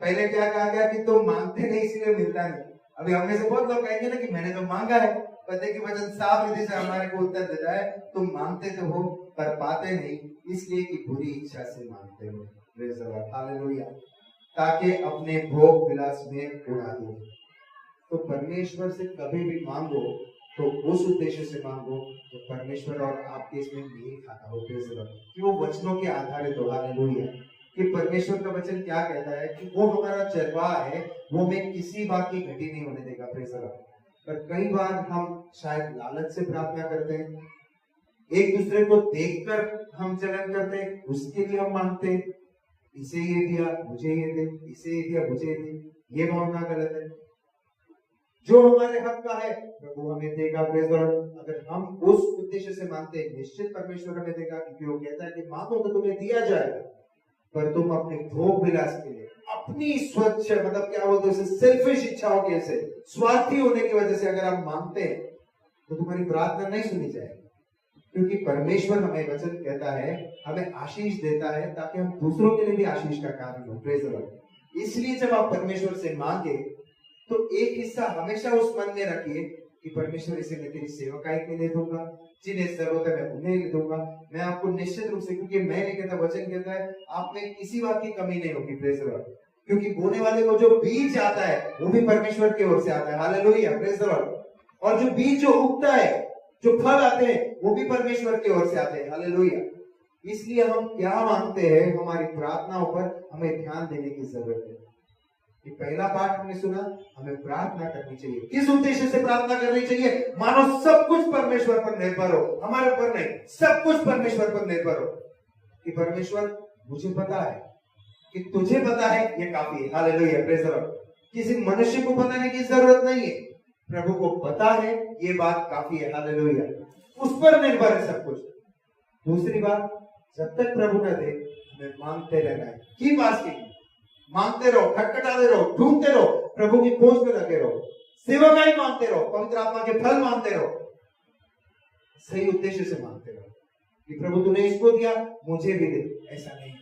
पहले क्या कहा गया कि तुम मांगते नहीं इसलिए मिलता नहीं। अभी हमने से बहुत लोग कहेंगे ना कि मैंने तो मांगा है, पते की वचन साफ विधि से हमारे को उत्तर देता है, तुम मांगते तो हो पर पाते नहीं, इसलिए कि बुरी इच्छा से मांगते हो। प्रेज़ द लॉर्ड, हालेलुया, ताकि अपने भोग विलास में उड़ा दो। तो परमेश्वर से कभी भी मांगो तो उस उद्देश्य से मांगो तो परमेश्वर और आपके इसमें मेल खाता हो। प्रेज़ द लॉर्ड, कि वो वचनों के आधारित हो। हालेलुया, कि परमेश्वर का वचन क्या कहता है कि वो हमारा चरवाहा है, वो हमें किसी बात की घटी नहीं होने देगा। प्रेज़ द लॉर्ड, पर कई बार हम शायद लालच से प्रार्थना करते हैं, एक दूसरे को देखकर हम जलन करते हैं, उसके लिए हम मांगते हैं, इसे ये दिया मुझे ये दे, इसे ये दिया मुझे ये दे। ये भावना गलत है। जो हमारे हक का है प्रभु हमें देगा। प्रेज़ द लॉर्ड, अगर हम उस उद्देश्य से मांगते हैं निश्चित परमेश्वर हमें देगा, क्योंकि वो कहता है कि मांगो तो तुम्हें दिया जाएगा। पर तुम अपने भोग विलास के लिए, अपनी स्वच्छ मतलब क्या बोलते हैं, सेल्फिश इच्छाओं के से, स्वार्थी होने की वजह से अगर आप मांगते हैं तो तुम्हारी प्रार्थना नहीं सुनी जाएगी। क्योंकि परमेश्वर हमें वचन कहता है, हमें आशीष देता है ताकि हम दूसरों के लिए भी आशीष का कारण हो। प्रेज़ द लॉर्ड, इसलिए जब आप परमेश्वर से मांगे तो एक हिस्सा हमेशा उस मन में रखिए कि परमेश्वर इसे मैं तेरी सेवकाई के लिए दूंगा, जिन्हें जरूरत है मैं उन्हें दूंगा। मैं आपको निश्चित रूप से, क्योंकि मैं नहीं कहता, वचन कहता है आप में किसी बात की कमी नहीं होगी। प्रेज़ द लॉर्ड, क्योंकि बोने वाले को जो बीज आता है वो भी परमेश्वर की ओर से आता है। हालेलुया, प्रेज़ द लॉर्ड, और जो बीज जो उगता है, जो फल आते हैं वो भी परमेश्वर की ओर से आते हैं। हालेलुया, इसलिए हम क्या मांगते हैं, हमारी प्रार्थनाओं पर हमें ध्यान देने की जरूरत है। ये पहला पाठ हमने सुना, हमें प्रार्थना करनी चाहिए। किस उद्देश्य से प्रार्थना करनी चाहिए? मानो सब कुछ परमेश्वर पर निर्भर हो, हमारे ऊपर नहीं, सब कुछ परमेश्वर पर निर्भर हो। कि परमेश्वर मुझे पता है, कि तुझे पता है, ये काफी है। हालेलुया, प्रेज़ द लॉर्ड, किसी मनुष्य को बताने की जरूरत नहीं है, प्रभु को पता है, ये बात काफी है। हालेलुया, उस पर निर्भर है सब कुछ। दूसरी बात, जब तक प्रभु न दे हमें मांगते रहना है। की पास की मांगते रहो, खटखटाते रहो, ढूंढते रहो, प्रभु की खोज में लगे रहो, सेवकाई मांगते रहो, पवित्र आत्मा के फल मांगते रहो, सही उद्देश्य से मांगते रहो कि प्रभु तूने इसको दिया मुझे भी दे। ऐसा नहीं,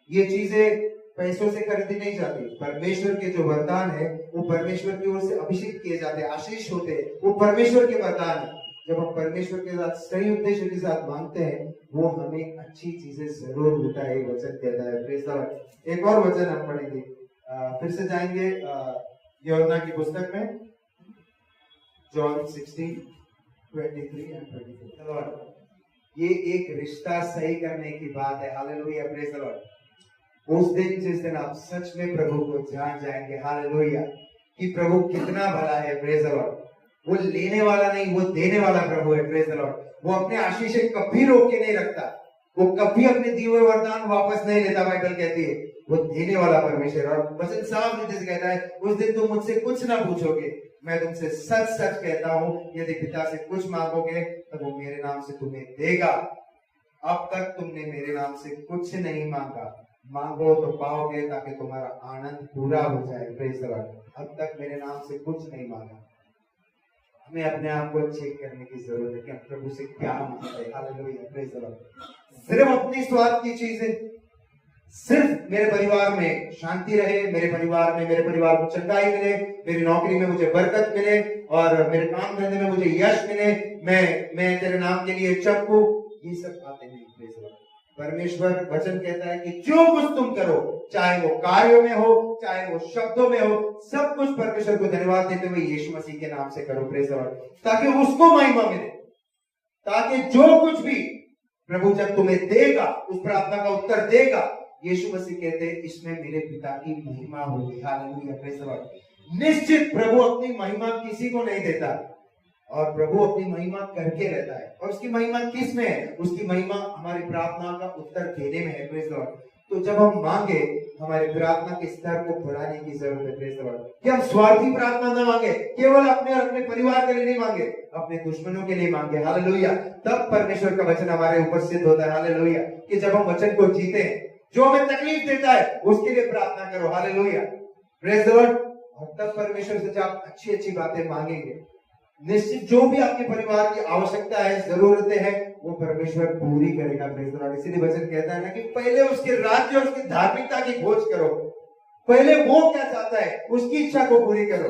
ये चीजें पैसों से खरीदी नहीं जाती। परमेश्वर के जो वरदान है वो परमेश्वर की ओर से अभिषेक किए जाते हैं, आशीष होते हैं, वो परमेश्वर के वरदान है। जब हम परमेश्वर के साथ सही उद्देश्य के साथ मांगते हैं वो हमें अच्छी चीजें जरूर देता है, वचन कहता है। प्रेज़ द लॉर्ड, एक और वचन हम पढ़ेंगे, फिर से जाएंगे यूहन्ना की पुस्तक में, जॉन 16:23 and 24। ये एक रिश्ता सही करने की बात है। हालेलुया, प्रेज़ द लॉर्ड, उस दिन जिस दिन आप सच में प्रभु को जान जाएंगे, हालेलुया, कि प्रभु कितना भला है। प्रेज़ द लॉर्ड, वो लेने वाला नहीं, वो देने वाला प्रभु है। प्रेज़ द लॉर्ड, वो अपने आशीष कभी रोक के नहीं रखता, वो कभी अपने दिए हुए वरदान वापस नहीं लेता। बाइबल कहती है वो देने वाला परमेश्वर, और वचन साफ रीति से कहता है, उस दिन तुम मुझसे कुछ ना पूछोगे, मैं तुमसे सच सच कहता हूं, यदि पिता से कुछ मांगोगे तो वो मेरे नाम से तुम्हें देगा। अब तक तुमने मेरे नाम से कुछ नहीं मांगा, मांगो तो पाओगे ताकि तुम्हारा आनंद पूरा हो जाए। प्रेज़ द लॉर्ड, अब तक मेरे नाम से कुछ नहीं मांगा। हमें अपने आप को चेक करने की जरूरत है कि हम प्रभु से क्या मांगते हैं। हालेलुया, प्रेज़ द लॉर्ड, सिर्फ अपनी स्वार्थ की चीजें, सिर्फ मेरे परिवार में शांति रहे, मेरे परिवार को चंगाई मिले, मेरी नौकरी में मुझे बरकत मिले, और मेरे काम धंधे में मुझे यश मिले, मैं तेरे नाम के लिए चमकूं, ये सब बातें नहीं। प्रेज़ द लॉर्ड, परमेश्वर वचन कहता है कि जो कुछ तुम करो, चाहे वो कार्यों में हो, चाहे वो शब्दों में हो, सब कुछ परमेश्वर को धन्यवाद देते हुए यीशु मसीह के नाम से करो। प्रेज़ द लॉर्ड, ताकि उसको महिमा मिले, ताकि जो कुछ भी प्रभु जब तुम्हें देगा, उस प्रार्थना का उत्तर देगा, यीशु मसीह कहते हैं इसमें मेरे पिता की महिमा होगी। हालेलुया, प्रेज़ द लॉर्ड, निश्चित प्रभु अपनी महिमा किसी को नहीं देता, और प्रभु अपनी महिमा करके रहता है। और उसकी महिमा किस में है? उसकी महिमा हमारी प्रार्थना का उत्तर देने में है। प्रेज़ द लॉर्ड, तो जब हम मांगे, हमारे प्रार्थना के स्तर को बढ़ाने की जरूरत है। प्रेज़ द लॉर्ड, कि हम स्वार्थी प्रार्थना न मांगे, केवल अपने और अपने परिवार के लिए नहीं मांगे, अपने दुश्मनों के लिए मांगे। हालेलुया, तब परमेश्वर का वचन हमारे ऊपर सिद्ध होता है। हालेलुया, कि जब हम वचन को जीते हैं, जो हमें तकलीफ देता है उसके लिए प्रार्थना करो। हालेलुया, प्रेज़ द लॉर्ड, और तब परमेश्वर से जब आप अच्छी अच्छी बातें मांगेंगे, निश्चित जो भी आपके परिवार की आवश्यकता है, जरूरतें हैं, वो परमेश्वर पूरी करेगा। प्रेज़ द लॉर्ड, इसीलिए वचन कहता है ना कि पहले उसके राज्य और उसकी धार्मिकता की खोज करो, पहले वो क्या चाहता है उसकी इच्छा को पूरी करो,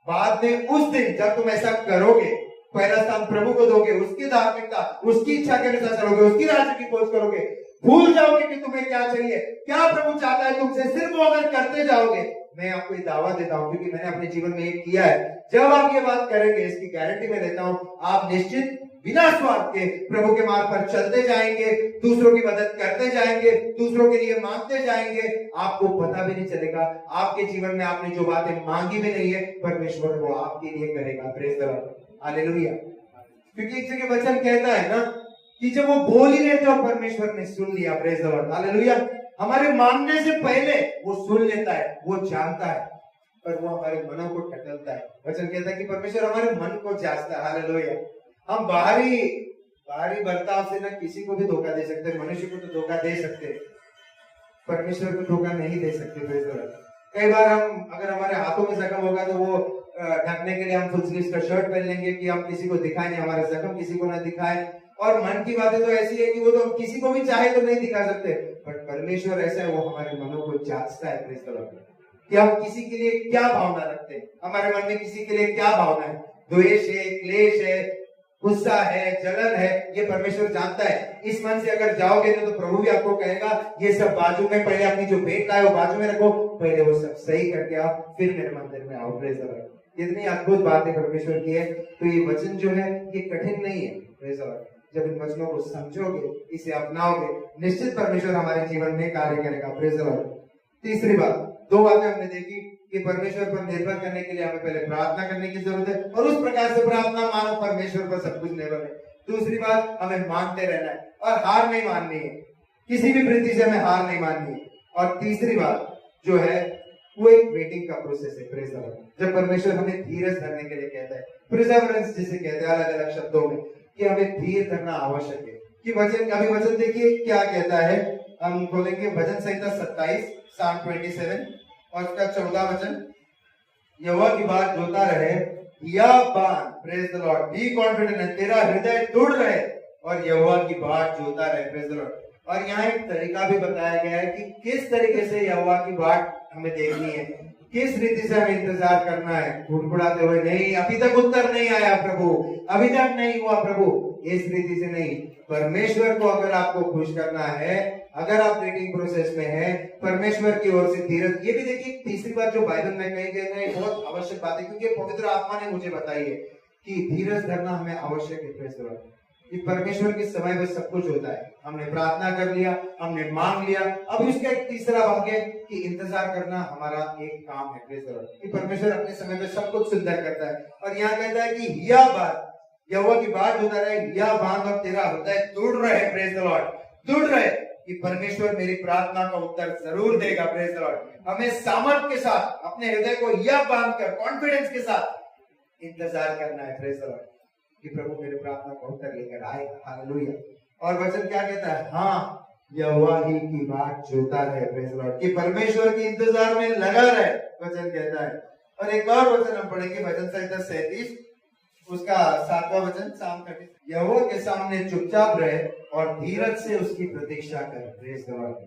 बाद में उस दिन जब तुम ऐसा करोगे, पहला स्थान प्रभु को दोगे, उसकी धार्मिकता, उसकी इच्छा के अनुसार चलोगे, उसकी राज्य की खोज करोगे, भूल जाओगे कि तुम्हें क्या चाहिए, क्या प्रभु चाहता है तुमसे, सिर्फ वो अगर करते जाओगे, मैं आपको ये दावा देता हूं क्योंकि मैंने अपने जीवन में ये किया है, जब आप ये बात करेंगे, इसकी गारंटी मैं देता हूं, आप निश्चित बिना स्वार्थ के प्रभु के मार्ग पर चलते जाएंगे, दूसरों की मदद करते जाएंगे, दूसरों के लिए मांगते जाएंगे, आपको पता भी नहीं चलेगा आपके जीवन में आपने जो बातें मांगी भी नहीं है, परमेश्वर वो आपके लिए करेगा। Praise the Lord, hallelujah. क्योंकि एक जगह वचन कहता है ना कि जब वो बोल ही रहे थे और परमेश्वर ने सुन लिया, प्रेज द लॉर्ड, हालेलुया। हमारे मांगने से पहले वो सुन लेता है, वो जानता है, पर वो हमारे मनों को टटलता है। वचन कहता है कि परमेश्वर हमारे मन को जांचता है, हालेलुया। हम बाहरी बर्ताव से ना किसी को भी धोखा दे सकते, मनुष्य को तो धोखा दे सकते, परमेश्वर को धोखा नहीं दे सकते। Praise the Lord. कई बार हम अगर हमारे हाथों में जख्म होगा तो वो ढकने के लिए हम फुल स्लीव का शर्ट पहन लेंगे कि हम किसी को दिखाएं नहीं, हमारा जख्म किसी को ना दिखाएं। और मन की बातें तो ऐसी है कि वो तो हम किसी को भी चाहे तो नहीं दिखा सकते, बट परमेश्वर ऐसा है, वो हमारे मनों को जांचता है। Praise the Lord. कि हम किसी के लिए क्या भावना रखते हैं, हमारे मन में किसी के लिए क्या भावना है, द्वेष है, क्लेश है, गुस्सा है, जलन है, ये परमेश्वर जानता है। इस मन से अगर जाओगे तो प्रभु भी आपको कहेगा ये सब बाजू में, पहले अपनी जो भेंट लाए वो बाजू में रखो, पहले वो सब सही करके आओ, फिर मेरे मंदिर में आओ। Praise the Lord. इतनी अद्भुत बातें परमेश्वर की है। तो ये वचन जो है ये कठिन नहीं है। Praise the Lord. जब इन वचनों को समझोगे, इसे अपनाओगे, निश्चित परमेश्वर हमारे जीवन में कार्य करेगा। Praise the Lord. तीसरी बात, दो बातें हमने देखी कि परमेश्वर पर निर्भर करने के लिए हमें पहले प्रार्थना करने की जरूरत है, और उस प्रकार से प्रार्थना मानो परमेश्वर पर सब कुछ निर्भर है। दूसरी बात, हमें मानते रहना है और हार नहीं माननी है, किसी भी वृत्ति से हमें हार नहीं माननी है। और तीसरी बात जो है वो एक वेटिंग का प्रोसेस है। Praise the Lord. जब परमेश्वर हमें धीरज धरने के लिए कहता है, प्रिजर्वेंस जिसे कहते हैं अलग अलग शब्दों में, कि हमें धीर धरना आवश्यक है। कि वचन, अभी वचन देखिए क्या कहता है, हम खोलेंगे भजन संहिता 27 Psalm 27 और उसका 14 वचन, यहोवा की बात जोता रहे या बान, praise the Lord, be confident, तेरा हृदय तुड़ रहे और यहोवा की बात जोता रहे। Praise the Lord. और यहाँ एक तरीका भी बताया गया है कि किस तरीके से यहोवा की बात हमें देखनी है, किस रीति से हमें इंतजार करना है। कुड़कुड़ाते हुए नहीं, अभी तक उत्तर नहीं आया प्रभु, अभी तक नहीं हुआ प्रभु, इस रीति से नहीं। परमेश्वर को अगर आपको खुश करना है, अगर आप वेटिंग प्रोसेस में हैं, परमेश्वर की ओर से धीरज। ये भी देखिए तीसरी बात जो बाइबल में कही गई है, बहुत आवश्यक बात है, क्योंकि पवित्र आत्मा ने मुझे बताई है कि धीरज धरना हमें आवश्यक है। Praise the Lord. कि परमेश्वर के समय में सब कुछ होता है। हमने प्रार्थना कर लिया, हमने मांग लिया, अब इसका एक तीसरा भाग है कि इंतजार करना हमारा एक काम है। Praise the Lord. कि परमेश्वर अपने समय में सब कुछ सुंदर करता है। और यहाँ कहता है कि हिया बात, यहोवा की बात होता रहे, हिया बांध और तेरा हृदय तुड़ रहे। Praise the Lord. तुड़ रहे कि परमेश्वर मेरी प्रार्थना का उत्तर जरूर देगा। Praise the Lord. हमें सामर्थ के साथ अपने हृदय को यह बांधकर कॉन्फिडेंस के साथ इंतजार करना है। Praise the Lord. कि प्रभु मेरे प्रार्थना का उत्तर लेकर आएगा। हालेलुया। और वचन क्या कहता है, हाँ यहोवा ही की बात जोता रहे। Praise the Lord. कि परमेश्वर के इंतजार में लगा रहे, वचन कहता है। और एक और वचन हम पढ़ेंगे भजन संहिता 37 उसका 7वां वचन, Psalm 30, यहोवा के सामने चुपचाप रहे और धीरज से उसकी प्रतीक्षा कर। Praise the Lord.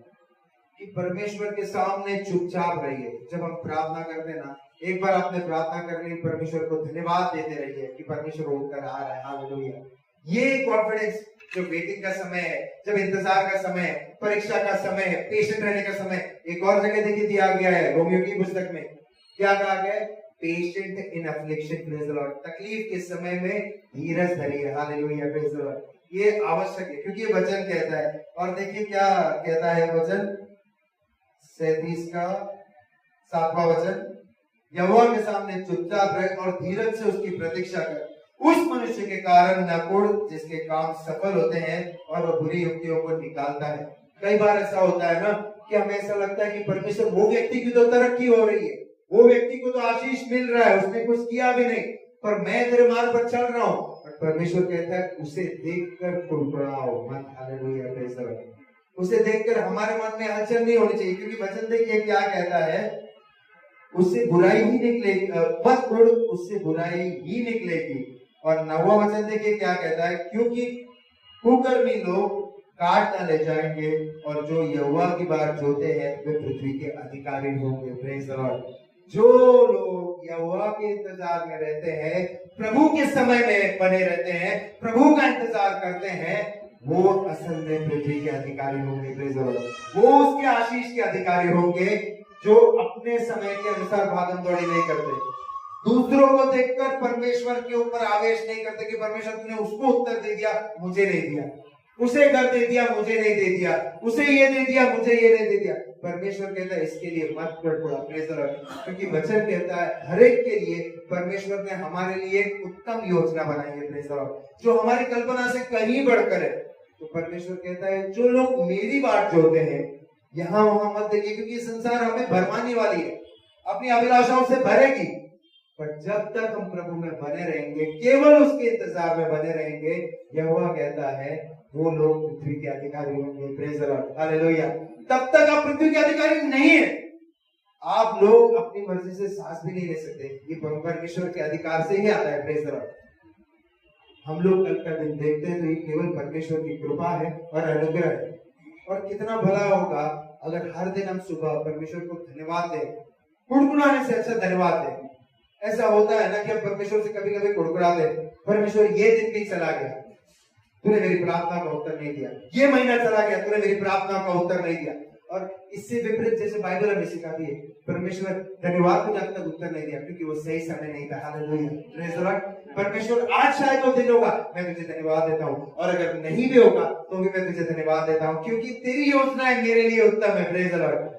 कि परमेश्वर के सामने चुपचाप रहिए। जब हम प्रार्थना करते ना, एक बार आपने प्रार्थना कर ली, परमेश्वर को धन्यवाद देते रहिए कि परमेश्वर उत्तर आ रहा है। हालेलुया। ये कॉन्फिडेंस जो वेटिंग का समय है, जब इंतजार का समय है, परीक्षा का समय है, पेशेंट रहने का समय। एक और जगह देखिए दिया गया है रोमियो की पुस्तक में, क्या कहा गया है, patient in affliction. Praise the Lord. तकलीफ के समय में धीरज धरिए। हालेलुया। Praise the Lord. ये आवश्यक है क्योंकि ये वचन कहता है। और देखिए क्या कहता है वचन 37 का 7वां वचन, यहोवा के सामने चुपचाप रहे और धीरज से उसकी प्रतीक्षा कर। उस मनुष्य के कारण न कुड़ जिसके काम सफल होते हैं और वह बुरी युक्तियों को निकालता है। कई बार ऐसा होता है ना कि हमें ऐसा लगता है कि परमेश्वर, वो व्यक्ति की तो तरक्की हो रही है, वो व्यक्ति को तो आशीष मिल रहा है, उसने कुछ किया भी नहीं, पर मैं तेरे मार्ग पर चल रहा हूँ। पर परमेश्वर कहता है उसे देखकर कुड़कुड़ाओ मत। हालेलुया। Praise the Lord. उसे देखकर हमारे मन में हलचल नहीं होनी चाहिए, क्योंकि वचन देखिए क्या कहता है, उससे बुराई ही निकलेगी, मत कुड़, उससे बुराई ही निकलेगी। और 9वां वचन देखिए क्या कहता है, क्योंकि कुकर्मी लोग काट ना ले जाएंगे, और जो यहोवा की बात जोते हैं वे पृथ्वी के अधिकारी होंगे। Praise the Lord. जो लोग यहोवा के इंतजार में रहते हैं, प्रभु के समय में बने रहते हैं, प्रभु का इंतजार करते हैं, वो असल में पृथ्वी के अधिकारी होंगे। Praise the Lord. वो उसके आशीष के अधिकारी होंगे जो अपने समय के अनुसार भागम दौड़ी नहीं करते, दूसरों को देखकर परमेश्वर के ऊपर आवेश नहीं करते कि परमेश्वर तुमने उसको उत्तर दे दिया, मुझे नहीं दिया, उसे घर दे दिया, मुझे नहीं दे दिया, उसे ये दे दिया, मुझे ये नहीं दे दिया। परमेश्वर कहता है इसके लिए मत पड़ा, क्योंकि वचन कहता है हर एक के लिए परमेश्वर ने हमारे लिए एक उत्तम योजना बनाई है, जो हमारी कल्पना से कहीं बढ़कर है। तो परमेश्वर कहता है जो लोग मेरी बात जोते हैं, यहाँ वहां मत देखिए, क्योंकि संसार हमें भरमाने वाली है, अपनी अभिलाषाओं से भरेगी। पर जब तक हम प्रभु में बने रहेंगे, केवल उसके इंतजार में बने रहेंगे, यहोवा कहता है वो लोग पृथ्वी के अधिकारी होंगे। Praise the Lord, hallelujah. तब तक आप पृथ्वी के अधिकारी नहीं है। आप लोग अपनी मर्जी से सांस भी नहीं ले सकते, ये परमेश्वर के अधिकार से ही आता है। Praise the Lord. हम लोग कल का दिन देखते हैं तो ये केवल परमेश्वर की कृपा है और अनुग्रह है। और कितना भला होगा अगर हर दिन हम सुबह परमेश्वर को धन्यवाद दें, कुड़कुड़ाने से अच्छा धन्यवाद दें। ऐसा होता है ना कि हम परमेश्वर से कभी कभी कुड़कुड़ाते, परमेश्वर ये दिन भी चला गया, तूने मेरी प्रार्थना का उत्तर नहीं दिया, ये महीना चला गया, तूने मेरी प्रार्थना का उत्तर नहीं दिया। और इससे विपरीत जैसे बाइबल हमें सिखाती है, परमेश्वर धन्यवाद तूने अब तक उत्तर नहीं दिया क्योंकि वो सही समय नहीं था। Hallelujah, praise the Lord. परमेश्वर आज शायद वो दिन होगा, मैं तुझे धन्यवाद देता हूँ, और अगर नहीं भी होगा तो भी मैं तुझे धन्यवाद देता हूँ क्योंकि तेरी योजनाएं मेरे लिए उत्तम है। Praise the Lord.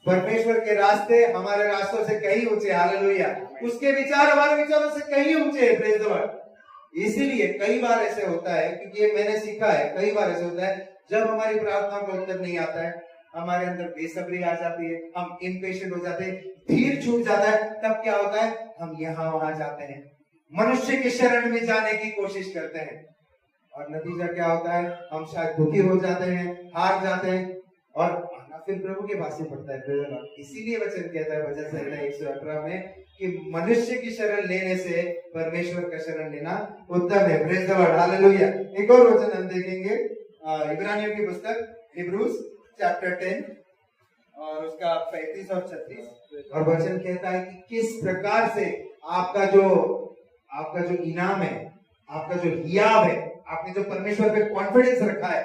परमेश्वर के रास्ते हमारे रास्तों से कहीं ऊंचे, हालेलुया। उसके विचार हमारे विचारों से कहीं ऊंचे, प्रेज द लॉर्ड। इसीलिए कई बार ऐसे होता है, क्योंकि ये मैंने सीखा है, कई बार ऐसे होता है जब हमारी प्रार्थना का उत्तर नहीं आता है, हमारे अंदर बेसब्री आ जाती है, हम इम्पेशेंट हो जाते हैं, धीर छूट जाता है। तब क्या होता है, हम यहाँ वहां जाते हैं, मनुष्य के शरण में जाने की कोशिश करते हैं, और नतीजा क्या होता है, हम शायद दुखी हो जाते हैं, हार जाते हैं, और आना फिर प्रभु के पास ही पड़ता है। इसीलिए वचन कहता है भजन संहिता 118 में कि मनुष्य की शरण लेने से परमेश्वर का शरण लेना उत्तम है। Praise the Lord, hallelujah. एक और वचन हम देखेंगे, इब्रानियों की पुस्तक हिब्रूज चैप्टर 10 और उसका 35 और 36, और वचन कहता है कि किस प्रकार से आपका जो इनाम है, आपका जो हियाब है, आपने जो परमेश्वर पे कॉन्फिडेंस रखा है।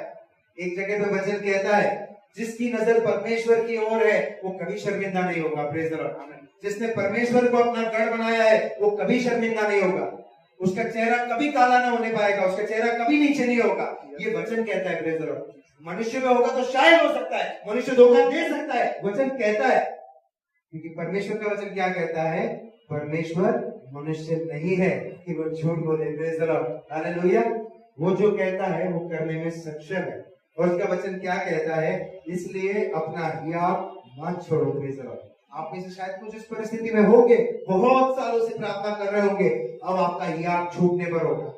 एक जगह पे वचन कहता है जिसकी नजर परमेश्वर की ओर है वो कभी शर्मिंदा नहीं होगा। Praise the Lord. जिसने परमेश्वर को अपना गढ़ बनाया है वो कभी शर्मिंदा नहीं होगा, उसका चेहरा कभी काला ना होने पाएगा, उसका चेहरा कभी नीचे नहीं होगा। ये वचन कहता है। Praise the Lord. मनुष्य में होगा तो शायद हो सकता है, मनुष्य धोखा दे सकता है, वचन कहता है, क्योंकि परमेश्वर का वचन क्या कहता है, परमेश्वर मनुष्य नहीं है कि वो झूठ बोले। Praise the Lord, hallelujah. वो जो कहता है वो करने में सक्षम है, और उसका वचन क्या कहता है, इसलिए अपना हियाब मत छोड़ो। Praise the Lord. आप में से शायद कुछ इस परिस्थिति में होंगे, बहुत सालों से प्रार्थना कर रहे होंगे, अब आपका हियाब छूटने पर होगा,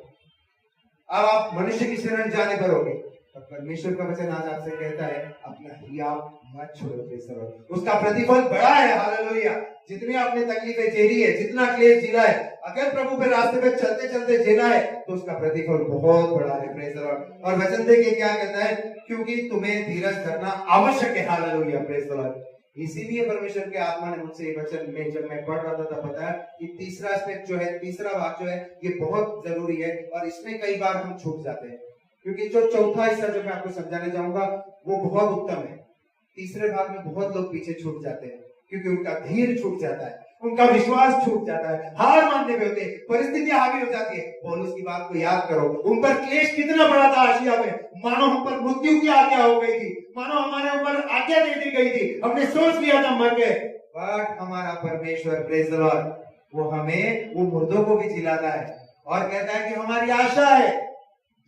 अब आप मनुष्य की शरण जाने पर होंगे। परमेश्वर का वचन आज आपसे कहता है अपना हियाब मत छोड़ो। उसका प्रतिफल बड़ा है। हालेलुया। जितनी आपने तकलीफें झेली है, जितना क्लेश झेला है, अगर प्रभु के रास्ते पे चलते चलते झेला है तो उसका प्रतिफल बहुत बड़ा है। Praise the Lord. और वचन देखिए क्या कहता है, क्योंकि तुम्हें धीरज धरना आवश्यक है। Hallelujah, praise the Lord. इसीलिए परमेश्वर के आत्मा ने मुझसे ये वचन में जब मैं पढ़ रहा था तब बताया कि तीसरा एस्पेक्ट जो है, तीसरा भाग जो है, ये बहुत जरूरी है, और इसमें कई बार हम छूट जाते हैं, क्योंकि जो चौथा हिस्सा जो मैं आपको समझाने जाऊंगा वो बहुत उत्तम है। तीसरे भाग में बहुत लोग पीछे छूट जाते हैं क्योंकि उनका धीर छूट जाता है, उनका विश्वास छूट जाता है, हार मानने में होते हैं, परिस्थितियां हावी हो जाती है। पौलुस की बात को याद करो, उन पर क्लेश कितना बड़ा था आसिया में, मानो हम पर मृत्यु की आज्ञा हो गई थी, मानो हमारे ऊपर आज्ञा दे दी गई थी, हमने सोच लिया था मर गए, बट हमारा परमेश्वर, प्रेज द लॉर्ड, वो हमें, वो मुर्दों को भी जिलाता है और कहता है कि हमारी आशा है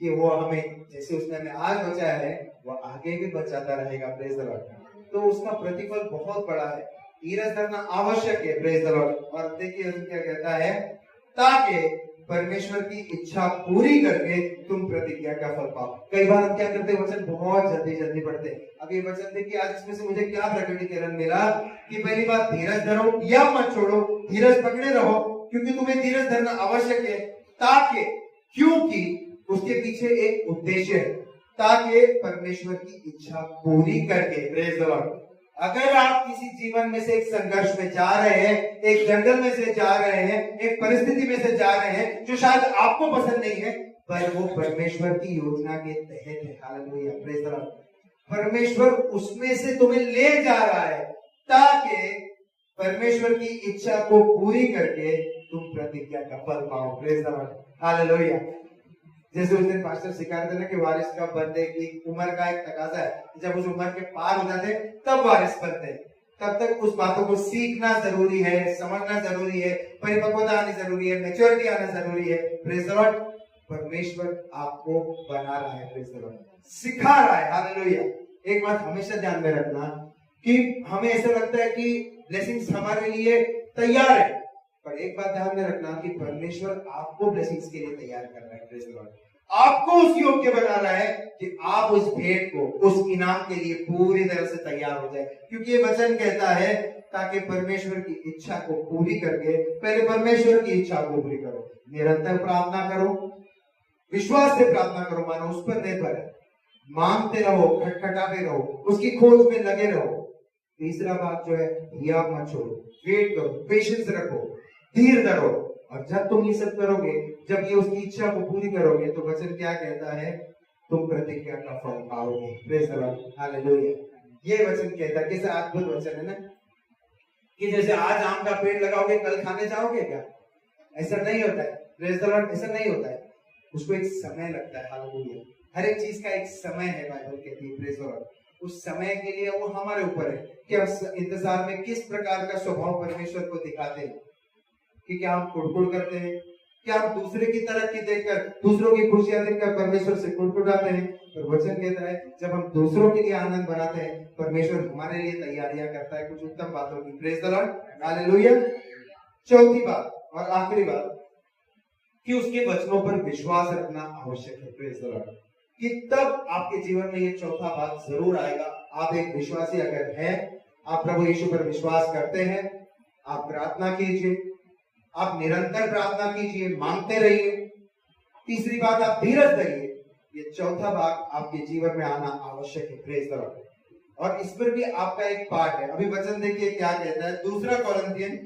कि वो हमें जैसे उसने हमें आज बचाया है वो आगे भी बचाता रहेगा। Praise the Lord. तो उसका प्रतिफल बहुत बड़ा है, धीरज धरना आवश्यक है। Praise the Lord. और देखिए क्या कहता है, ताकि परमेश्वर की इच्छा पूरी करके तुम प्रतिज्ञा का फल पाओ। कई बार हम क्या करते हैं, वचन बहुत जल्दी जल्दी पढ़ते हैं। अब ये वचन देखिए आज इसमें से मुझे क्या प्रकटीकरण मिला कि पहली बात धीरज धरो या मत छोड़ो, धीरज पकड़े रहो, क्योंकि तुम्हें धीरज धरना आवश्यक है, ताकि, क्योंकि उसके पीछे एक उद्देश्य है। ताकि परमेश्वर की इच्छा पूरी करके, प्रेज द लॉर्ड। अगर आप किसी जीवन में से एक संघर्ष में जा रहे हैं, एक जंगल में से जा रहे हैं, एक परिस्थिति में से जा रहे हैं जो शायद आपको पसंद नहीं है, पर वो परमेश्वर की योजना के तहत है, हालेलुया, प्रेज द लॉर्ड। परमेश्वर उसमें से तुम्हें ले जा रहा है ताकि परमेश्वर की इच्छा को पूरी करके तुम प्रतिज्ञा का फल पाओ, प्रेज द लॉर्ड, हालेलुया। जैसे उस दिन पास्टर सिखा रहे थे ना कि वारिस का बनने की उम्र का एक तकाजा है, जब उस उम्र के पार हो जाते तब वारिस बनते, तब तक उस बातों को सीखना जरूरी है, समझना जरूरी है, परिपक्वता आनी जरूरी है, मैच्योरिटी आना जरूरी है, प्रेज द लॉर्ड। परमेश्वर आपको बना रहा है, प्रेज द लॉर्ड, सिखा रहा है, हालेलुया। एक बात हमेशा ध्यान में रखना कि हमें ऐसा लगता है कि ब्लेसिंग्स हमारे लिए तैयार है, पर एक बात ध्यान में रखना कि परमेश्वर आपको ब्लेसिंग्स के लिए तैयार कर रहा है, प्रेज द लॉर्ड। आपको उस योग्य बना रहा है कि आप उस भेंट को, उस इनाम के लिए पूरी तरह से तैयार हो जाए, क्योंकि ये वचन कहता है ताकि परमेश्वर की इच्छा को पूरी करके, पहले परमेश्वर की इच्छा को पूरी करो, निरंतर प्रार्थना करो, विश्वास से प्रार्थना करो, मानो उस पर निर्भर है, मांगते रहो, खटखटाते रहो, उसकी खोज में लगे रहो। तीसरा बात जो है, हिया मत छोड़ो, वेट करो, पेशेंस रखो, धीर धरो, और जब तुम ये सब करोगे, जब ये उसकी इच्छा को पूरी करोगे, तो वचन क्या कहता है, तुम प्रतिज्ञा का फल पाओगे, प्रेज द लॉर्ड, हालेलुया। ये वचन कहता है, कैसा अद्भुत वचन है ना, कि जैसे आज आम का पेड़ लगाओगे कल खाने जाओगे क्या? ऐसा नहीं होता है, प्रेज द लॉर्ड, ऐसा नहीं होता है। उसको एक समय लगता है, हालेलुया। हर एक चीज का एक समय है, बाइबल कहती है, प्रेज द लॉर्ड। उस समय के लिए वो हमारे ऊपर है कि हम इंतजार में किस प्रकार का स्वभाव परमेश्वर को दिखाते हैं, कि क्या हम कुड़कुड़ करते हैं, क्या हम दूसरे की तरक्की देखकर, दूसरों की खुशियां देखकर परमेश्वर से कुड़कुड़ाते हैं। पर वचन कहता है जब हम दूसरों के लिए आनंद बनाते हैं, परमेश्वर हमारे लिए तैयारियां करता है कुछ उत्तम बातों की, प्रेज द लॉर्ड, हालेलुया। चौथी बात और आखिरी बात, कि उसके वचनों पर विश्वास रखना आवश्यक है, प्रेज द लॉर्ड, कि तब आपके जीवन में ये चौथा बात जरूर आएगा। आप एक विश्वासी अगर हैं, आप प्रभु यीशु पर विश्वास करते हैं, आप प्रार्थना कीजिए, आप निरंतर प्रार्थना कीजिए, मांगते रहिए। तीसरी बात, आप धीरज धरिए। ये चौथा भाग आपके जीवन में आना आवश्यक है, प्रेज द लॉर्ड। और इस पर भी आपका एक पार्ट है। अभी वचन देखिए क्या कहता है, दूसरा कोरिन्थियन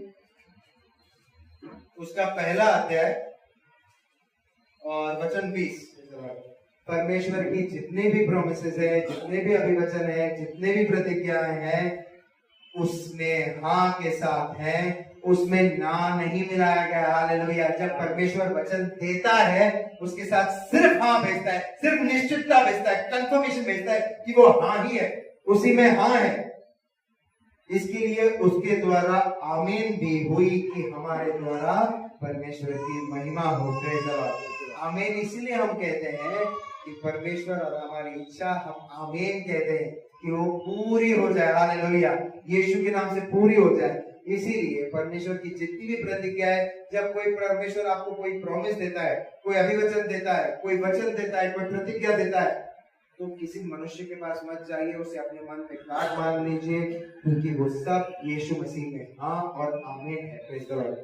उसका पहला अध्याय और वचन 20। परमेश्वर की जितने भी प्रोमिसेस है, जितने भी अभिवचन है, जितने भी प्रतिज्ञाएं हैं, उसमें हाँ के साथ हैं, उसमें ना नहीं मिलाया गया, हालेलुया। जब परमेश्वर वचन देता है, उसके साथ सिर्फ हाँ भेजता है, सिर्फ निश्चितता भेजता है, कंफर्मेशन भेजता है कि वो हाँ ही है, उसी में हाँ है। इसके लिए उसके द्वारा आमीन भी हुई कि हमारे द्वारा परमेश्वर की महिमा हो, प्रेज द लॉर्ड। आमीन इसलिए हम कहते हैं कि परमेश्वर और हमारी इच्छा, हम आमीन कहते हैं कि वो पूरी हो जाए, हालेलुया, यीशु के नाम से पूरी हो जाए। इसीलिए परमेश्वर की जितनी भी प्रतिज्ञा है, जब कोई परमेश्वर आपको कोई प्रॉमिस देता है, कोई अभिवचन देता है, कोई वचन देता है, कोई प्रतिज्ञा देता है, तो किसी मनुष्य के पास मत जाइए, उसे अपने मन में गांठ मान लीजिए, क्योंकि वो सब यीशु मसीह में हाँ और आमीन है, प्रेज द लॉर्ड।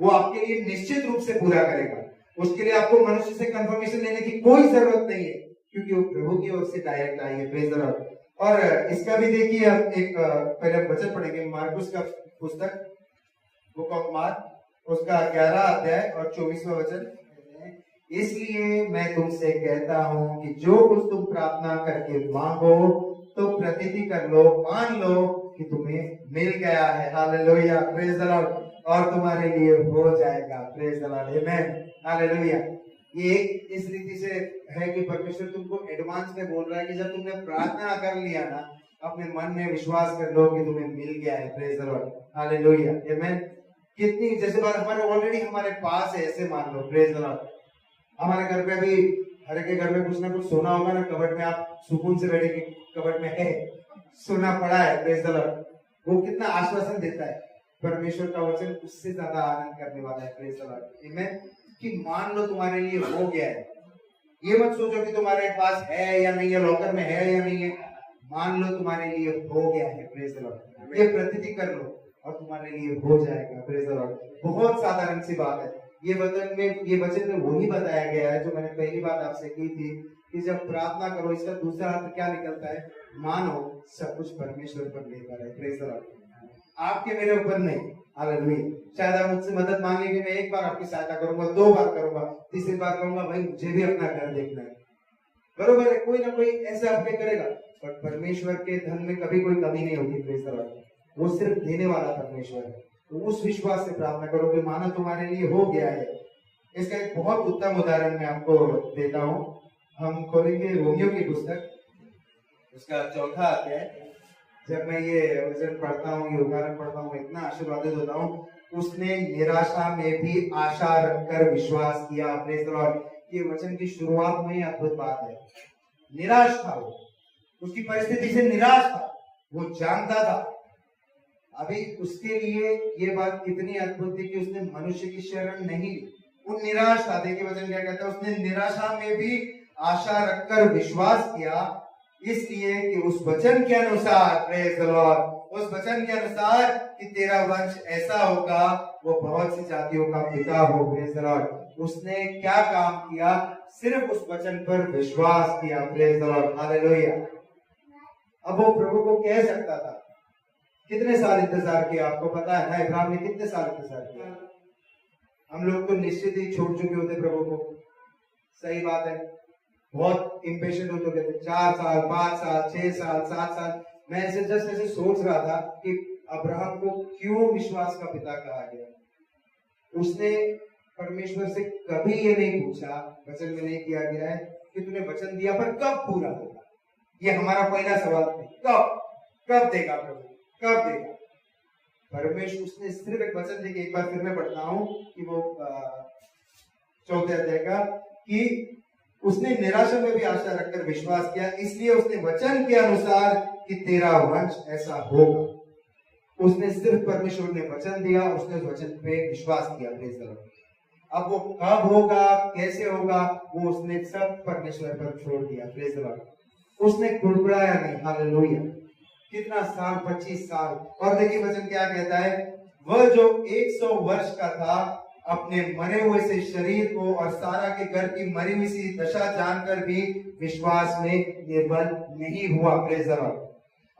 वो आपके लिए निश्चित रूप से पूरा करेगा। उसके लिए आपको मनुष्य से कंफर्मेशन लेने की कोई जरूरत नहीं है, क्योंकि वो प्रभु की ओर से डायरेक्ट आई है, प्रेज द लॉर्ड। और इसका भी देखिए, अब एक पहले वचन पढ़ेंगे, मार्कुस का पुस्तक, बुक ऑफ मार्क, उसका 11 अध्याय और 24वां वचन। इसलिए मैं तुमसे कहता हूं कि जो कुछ तुम प्रार्थना करके मांगो तो प्रतीति कर लो, मान लो कि तुम्हें मिल गया है, हालेलुया, प्रेज द लॉर्ड, और तुम्हारे लिए हो जाएगा, praise the Lord, amen, hallelujah. ये इस रीति से है कि परमेश्वर तुमको एडवांस में बोल रहा है कि जब तुमने प्रार्थना कर लिया ना, अपने मन में विश्वास कर लो कि तुम्हें मिल गया है, प्रेज द लॉर्ड, हालेलुया, आमेन। कितनी जैसे बात हमारे ऑलरेडी हमारे पास है, ऐसे मान लो, प्रेज द लॉर्ड। हमारे घर पे अभी हर एक के घर में कुछ ना कुछ सोना होगा ना, कबर्ड में आप सुकून से बैठे कि कबर्ड में है, सोना पड़ा है, प्रेज द लॉर्ड। वो कितना आश्वासन देता है। परमेश्वर का वचन उससे ज्यादा आनंद करने वाला है, प्रेज द लॉर्ड, आमेन, कि मान लो तुम्हारे लिए हो गया है। ये मत सोचो कि तुम्हारे पास है या नहीं है, लॉकर में है या नहीं है, मान लो तुम्हारे लिए हो गया है, प्रेज द लॉर्ड। ये प्रतीति कर लो और तुम्हारे लिए हो जाएगा, प्रेज द लॉर्ड। बहुत साधारण सी बात है। ये वचन में वही बताया गया है जो मैंने पहली बात आपसे की थी, कि जब प्रार्थना करो, इसका दूसरा अर्थ क्या निकलता है? मानो सब कुछ परमेश्वर पर निर्भर है। Praise the Lord. आपके मेरे ऊपर नहीं। हालेलुया। शायद आप मुझसे मदद मांगेंगे, मैं एक बार आपकी सहायता करूंगा, 2 बार करूंगा, तीसरी बार कहूंगा भाई मुझे भी अपना घर देखना है। बरोबर है, कोई ना कोई ऐसे आपके करेगा, पर परमेश्वर के धन में कभी कोई कमी नहीं होती। Praise the Lord. वो सिर्फ देने वाला परमेश्वर है। तो उस विश्वास से प्रार्थना करो कि मानो तुम्हारे लिए हो गया है। इसका एक बहुत उत्तम उदाहरण मैं आपको देता हूँ। हम खोलेंगे रोमियो की पुस्तक, उसका 4था अध्याय। जब मैं ये वचन पढ़ता हूँ, ये उदाहरण पढ़ता हूँ, इतना आशीर्वादित होता हूँ। उसने निराशा में भी आशा रखकर विश्वास किया। Praise the Lord. ये वचन की शुरुआत में ही अद्भुत बात है। निराश था वो, उसकी परिस्थिति से निराश था, वो जानता था। अभी उसके लिए ये बात कितनी अद्भुत थी कि उसने मनुष्य की शरण नहीं ली। वो निराश था। देखिए वचन क्या कहता है, उसने निराशा में भी आशा रखकर विश्वास किया, इसलिए कि उस वचन के अनुसार, प्रेज द लॉर्ड, उस वचन के अनुसार कि तेरा वंश ऐसा होगा, वो बहुत सी जातियों का पिता हो। Praise the Lord. उसने क्या काम किया? सिर्फ उस वचन पर विश्वास किया। Praise the Lord. हालेलुया। अब वो प्रभु को कह सकता था। कितने साल इंतजार किया आपको पता है ना? इब्राहिम ने कितने साल इंतजार किया? हम लोग तो निश्चित ही छोड़ चुके होते प्रभु को। सही बात है, बहुत इम्पेशेंट हो चुके थे। 4 साल, 5 साल, 6 साल, 7 साल। मैं ऐसे जस्ट ऐसे सोच रहा था कि अब्राहम को क्यों विश्वास का पिता कहा गया। उसने परमेश्वर से कभी ये नहीं पूछा, वचन में नहीं किया गया है कि तूने वचन दिया पर कब पूरा होगा। ये हमारा पहला सवाल है, कब देगा प्रभु, कब देगा। परमेश्वर उसने सिर्फ एक वचन देके, एक बार फिर मैं पढ़ता हूँ कि वो 4थे अध्याय का, कि उसने निराशा में भी आशा रखकर विश्वास किया, इसलिए उसने वचन के अनुसार कि तेरा वंश ऐसा होगा। उसने सिर्फ परमेश्वर ने वचन दिया, उसने उस वचन पे विश्वास किया। Praise the Lord. अब वो कब होगा, कैसे होगा, वो उसने सब परमेश्वर पर छोड़ दिया। Praise the Lord. उसने कुड़कुड़ाया नहीं। हालेलुया। कितना साल? 25 साल। और देखिए वचन क्या कहता है, वह जो 100 वर्ष का था, अपने मरे हुए से शरीर को और सारा के घर की मरी हुई सी दशा जानकर भी विश्वास में निर्बल नहीं हुआ। Praise the Lord.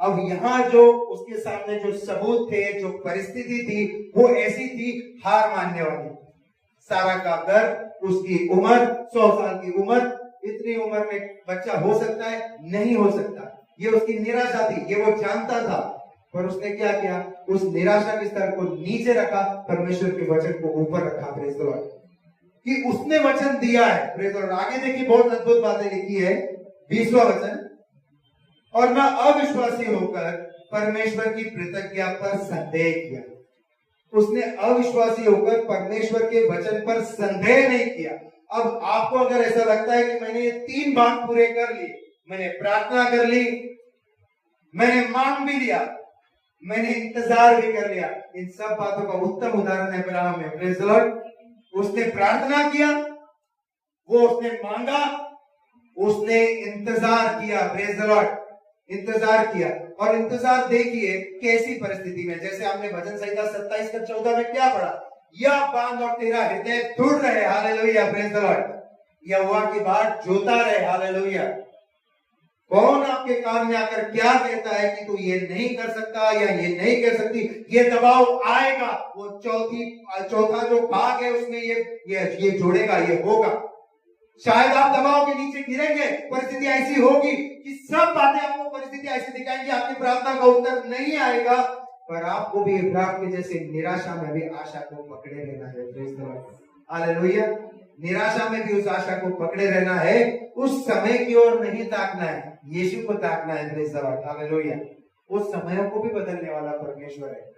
अब यहाँ जो उसके सामने जो सबूत थे, जो परिस्थिति थी, वो ऐसी थी हार मानने वाली। सारा का घर, उसकी उम्र 100 साल की उम्र, इतनी उम्र में बच्चा हो सकता है? नहीं हो सकता। ये उसकी निराशा थी, ये वो जानता था। पर उसने क्या किया? उस निराशा के स्तर को नीचे रखा, परमेश्वर के वचन को ऊपर रखा। Praise the Lord. कि उसने वचन दिया है। Praise the Lord. आगे देखिए बहुत अद्भुत बातें लिखी है, 20वां वचन, और न अविश्वासी होकर परमेश्वर की प्रतिज्ञा पर संदेह किया। उसने अविश्वासी होकर परमेश्वर के वचन पर संदेह नहीं किया। अब आपको अगर ऐसा लगता है कि मैंने ये 3 बात पूरे कर लिए, मैंने प्रार्थना कर ली, मैंने मांग भी लिया, मैंने इंतजार भी कर लिया, इन सब बातों का उत्तम उदाहरण है अब्राहम में। Praise the Lord. उसने प्रार्थना किया, वो उसने मांगा, उसने इंतजार किया। Praise the Lord. इंतजार किया। और इंतजार देखिए कैसी परिस्थिति में, जैसे हमने भजन संहिता 27 का 14 में क्या पढ़ा, यह बांध और तेरा हृदय दूर रहे। हालेलुया। Praise the Lord. यहोवा की बात जोता रहे। हालेलुया। कौन आपके कान में आकर क्या कहता है कि तू ये नहीं कर सकता या ये नहीं कर सकती, ये दबाव आएगा। वो चौथा जो भाग है उसमें ये जोड़ेगा, ये होगा। शायद आप दबाव के नीचे गिरेंगे, परिस्थिति ऐसी होगी कि सब बातें आपको परिस्थिति ऐसी दिखाएंगी, आपकी प्रार्थना का उत्तर नहीं आएगा, पर आपको भी इब्राहिम के जैसे निराशा में भी आशा को पकड़े रहना है। Praise the Lord. हालेलुया। निराशा में भी उस आशा को पकड़े रहना है, उस समय की ओर नहीं ताकना है, यीशु को ताकना है। Praise the Lord. हालेलुया। उस समयों को भी बदलने वाला परमेश्वर है।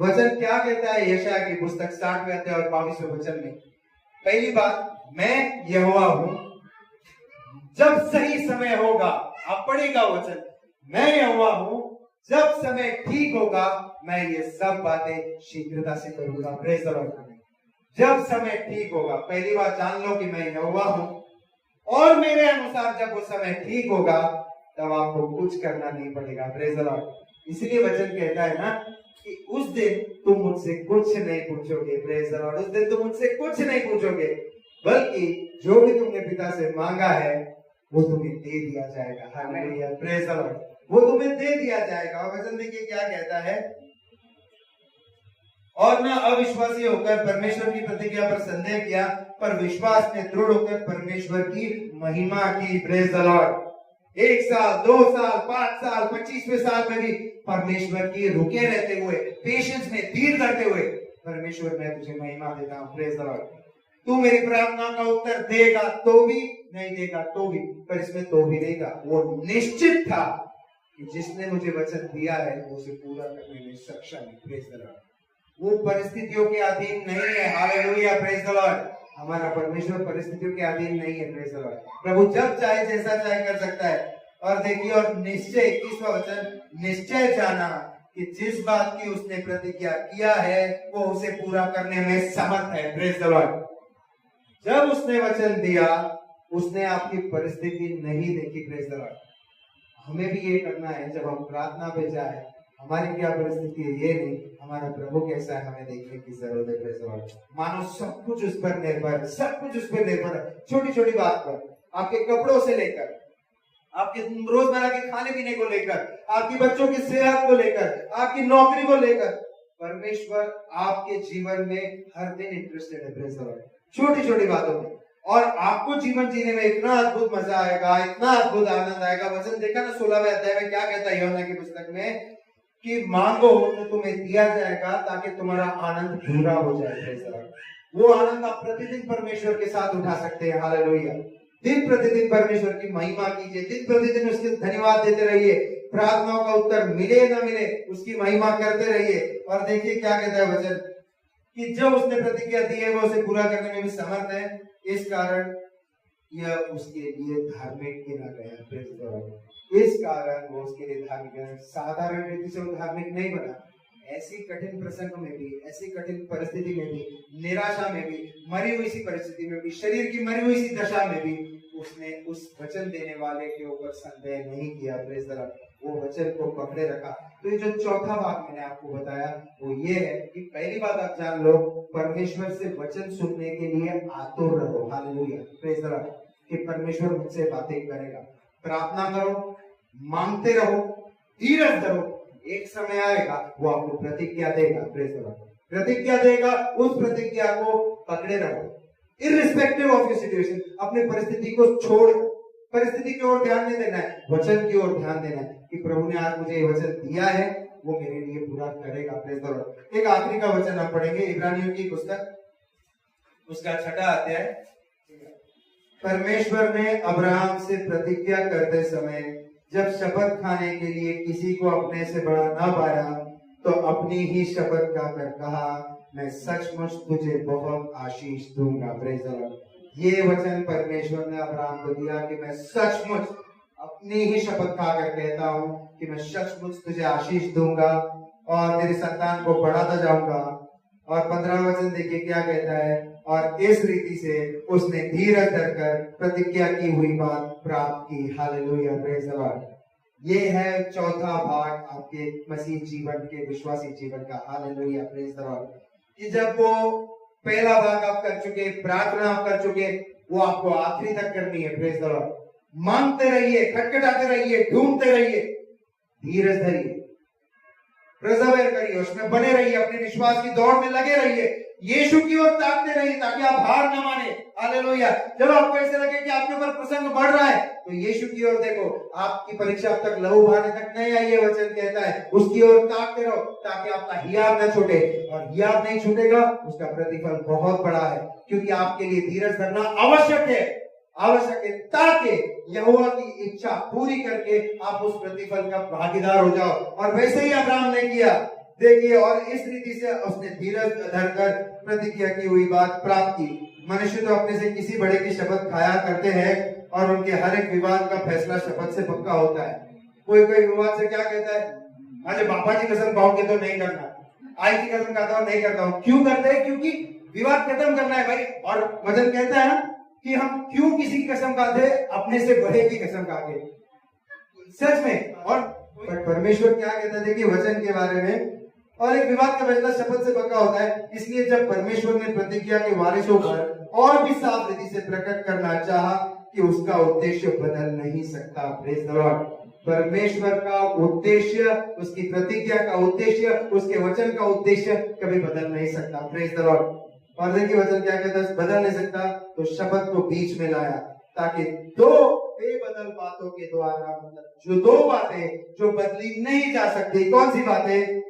वचन क्या कहता है यशायाह की पुस्तक 60वें अध्याय और 22वें वचन में, पहली बात, मैं यहोवा हूं, जब सही समय होगा, आप पढ़ेगा वचन, मैं यहोवा हूं, जब समय ठीक होगा मैं ये सब बातें शीघ्रता से करूंगा। Praise the Lord. जब समय ठीक होगा, पहली बात जान लो कि मैं यहोवा हूं, और मेरे अनुसार जब वो समय ठीक होगा तब आपको कुछ करना नहीं पड़ेगा। Praise the Lord. इसलिए वचन कहता है ना कि उस दिन तुम मुझसे कुछ नहीं पूछोगे। Praise the Lord. उस दिन तुम मुझसे कुछ नहीं पूछोगे, बल्कि जो भी तुमने पिता से मांगा है वो तुम्हें दे दिया जाएगा। Hallelujah, praise the Lord. वो तुम्हें दे दिया जाएगा। और वचन देखिए क्या कहता है, और न अविश्वासी होकर परमेश्वर की प्रतिज्ञा पर संदेह किया, पर विश्वास में दृढ़ होकर परमेश्वर की महिमा की। Praise the Lord. 1 साल, 2 साल, 5 साल, 25वें साल में भी परमेश्वर की रुके रहते हुए, पेशेंस में धीर करते हुए, परमेश्वर मैं तुझे महिमा देता हूं। Praise the Lord. तू मेरी प्रार्थना का उत्तर देगा तो भी, नहीं देगा तो भी, पर इसमें तो भी नहीं था। वो निश्चित था कि जिसने मुझे वचन दिया है वो उसे पूरा करने में सक्षम है। Praise the Lord. वो परिस्थितियों के अधीन नहीं है। Hallelujah, praise the Lord. हमारा परमेश्वर परिस्थितियों के अधीन नहीं है। Praise the Lord. प्रभु जब चाहे जैसा चाहे कर सकता है। और देखिए, और निश्चय, 21वां वचन, निश्चय जाना कि जिस बात की उसने प्रतिज्ञा किया है वो उसे पूरा करने में समर्थ है। Praise the Lord. जब उसने वचन दिया, उसने आपकी परिस्थिति नहीं देखी। Praise the Lord. हमें भी ये करना है, जब हम प्रार्थना पे जाए, हमारी क्या परिस्थिति है ये नहीं, हमारा प्रभु कैसा है हमें देखने की जरूरत है। Praise the Lord. मानो सब कुछ उस पर निर्भर है, सब कुछ उस पर निर्भर है। छोटी छोटी बात पर, आपके कपड़ों से लेकर, आपके रोजमर्रा के खाने पीने को लेकर, आपकी बच्चों की सेहत को लेकर, आपकी नौकरी को लेकर, परमेश्वर आपके जीवन में हर दिन इंटरेस्टेड है। Praise the Lord. छोटी छोटी बातों में। और आपको जीवन जीने में इतना अद्भुत मजा आएगा, इतना अद्भुत आनंद आएगा। वचन देखा ना 16वें अध्याय में क्या कहता है यूहन्ना की पुस्तक में, कि मांगो तो तुम्हें दिया जाएगा ताकि तुम्हारा आनंद पूरा हो जाए। वो आनंद आप प्रतिदिन परमेश्वर के साथ उठा सकते हैं। हालेलुया। दिन प्रतिदिन परमेश्वर की महिमा कीजिए, दिन प्रतिदिन उसके धन्यवाद देते रहिए। प्रार्थनाओं का उत्तर मिले ना मिले, उसकी महिमा करते रहिए। और देखिए क्या कहता है वचन, कि जब उसने प्रतिज्ञा दी है वो उसे पूरा करने में भी समर्थ है, इस कारण यह उसके लिए धार्मिक गिना गया। Praise the Lord. इस कारण वो उसके लिए धार्मिक गिना। साधारण रीति से वो धार्मिक नहीं बना, ऐसी कठिन प्रसंग में भी, ऐसी कठिन परिस्थिति में भी, निराशा में भी, मरी हुई सी परिस्थिति में भी, शरीर की मरी हुई सी दशा में भी उसने उस वचन देने वाले के ऊपर संदेह नहीं किया। Praise the Lord. वो वचन को पकड़े रखा। तो ये जो चौथा भाग मैंने आपको बताया वो ये है कि पहली बात आप जान लो, परमेश्वर से वचन सुनने के लिए आतुर रहो। Hallelujah, praise the Lord. कि परमेश्वर मुझसे बातें करेगा। प्रार्थना करो, मांगते रहो, धीरज धरो, एक समय आएगा वो आपको प्रतिज्ञा देगा। Praise the Lord. प्रतिज्ञा देगा, उस प्रतिज्ञा को पकड़े रहो, इररिस्पेक्टिव ऑफ योर सिचुएशन। अपने परिस्थिति को छोड़, परिस्थिति की ओर ध्यान नहीं देना है, वचन की ओर ध्यान देना है कि प्रभु ने आज मुझे ये वचन दिया है, वो मेरे लिए पूरा करेगा। Praise the Lord. एक आखिरी का वचन हम पढ़ेंगे, इब्रानियों की पुस्तक, उसका 6वां अध्याय। परमेश्वर ने अब्राहम से प्रतिज्ञा करते समय जब शपथ खाने के लिए किसी को अपने से बड़ा न पाया, तो अपनी ही शपथ खाकर कहा, मैं सचमुच तुझे बहुत आशीष दूंगा। Praise the Lord. ये वचन परमेश्वर ने अब्राहम को दिया कि मैं सचमुच अपनी ही शपथ खाकर कहता हूं कि मैं सचमुच तुझे आशीष दूंगा और तेरे संतान को बढ़ाता जाऊंगा। और 15वां वचन देखिए क्या कहता है, और इस रीति से उसने धीरज धरकर प्रतिज्ञा की हुई बात प्राप्त की। Hallelujah, praise the Lord. ये है चौथा भाग आपके मसीह जीवन के, विश्वासी जीवन का। Hallelujah, praise the Lord. कि जब वो पहला भाग आप कर चुके, प्रार्थना आप कर चुके, वो आपको आखिरी तक करनी है। Praise the Lord. मांगते रहिए, खटखटाते रहिए, ढूंढते रहिए, धीरज धरिए, प्रसवेर करिए, उसमें बने रहिए, अपने विश्वास की दौड़ में लगे रहिए, यीशु की ओर ताकते रहिए ताकि आप हार न माने। हालेलुया। जब आपको ऐसे लगे कि आपके ऊपर प्रसंग बढ़ रहा है तो यीशु की ओर देखो। आपकी परीक्षा अब तक लहू बहाने तक नहीं आई है, वचन कहता है, उसकी ओर ताकते रहो ताकि आपका हियाव न छूटे। और हियाव नहीं छूटेगा, उसका प्रतिफल बहुत बड़ा है, क्योंकि आपके लिए धीरज धरना आवश्यक है, आवश्यक है, ताकि यहोवा की इच्छा पूरी करके आप उस प्रतिफल का भागीदार हो जाओ। और वैसे ही अब्राहम ने किया, देखिए। और इस रीति से उसने धीरज धरकर प्रतिज्ञा की हुई बात प्राप्त की। मनुष्य तो अपने से किसी बड़े की शपथ खाया करते हैं और उनके हर एक विवाद का फैसला शपथ से पक्का होता है। कोई कोई विवाद से क्या कहता है, अरे बाबा जी कसम खाओगे तो नहीं करना, आई की कसम खाता हूं नहीं करता हूं। क्यों करते हैं? क्योंकि विवाद खत्म करना है भाई। और वचन कहता है कि हम क्यों किसी की कसम खाते, अपने से बड़े की कसम खाते, सच में। और परमेश्वर क्या कहता है, देखिए वचन के बारे में, और एक विवाद का फैसला शपथ से पक्का होता है। इसलिए जब परमेश्वर ने प्रतिज्ञा के वारिसों पर और भी साफ रीति से प्रकट करना चाहा कि उसका उद्देश्य बदल नहीं सकता। Praise the Lord. परमेश्वर का उद्देश्य, उसकी प्रतिज्ञा का उद्देश्य, उसके वचन का उद्देश्य कभी बदल नहीं सकता। Praise the Lord. और देखिए वचन क्या कहता है, बदल नहीं सकता तो शब्द को बीच में लाया, ताकि दो बेबदल बातों के द्वारा, मतलब जो दो बातें जो बदली नहीं जा सकती, कौन सी बातें,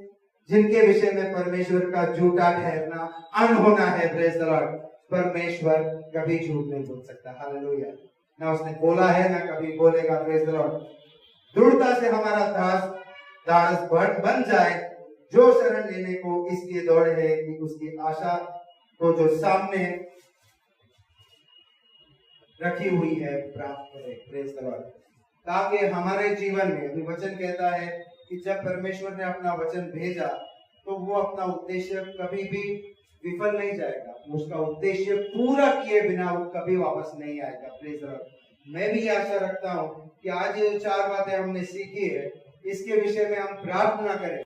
जिनके विषय में परमेश्वर का झूठा ठहरना अनहोना है। Praise the Lord. परमेश्वर कभी झूठ नहीं बोल सकता। हालेलुया। ना उसने बोला है ना कभी बोलेगा। Praise the Lord. दृढ़ता से हमारा दास बन जाए, जो शरण लेने को इसलिए दौड़े है कि उसकी आशा को जो सामने रखी हुई है प्राप्त करे। Praise the Lord. ताकि हमारे जीवन में, अभी वचन कहता है कि जब परमेश्वर ने अपना वचन भेजा तो वो अपना उद्देश्य कभी भी विफल नहीं जाएगा, उसका उद्देश्य पूरा किए बिना वो कभी वापस नहीं आएगा। Praise the Lord. मैं भी आशा रखता हूँ कि आज ये 4 बातें हमने सीखी है, इसके विषय में हम प्रार्थना करें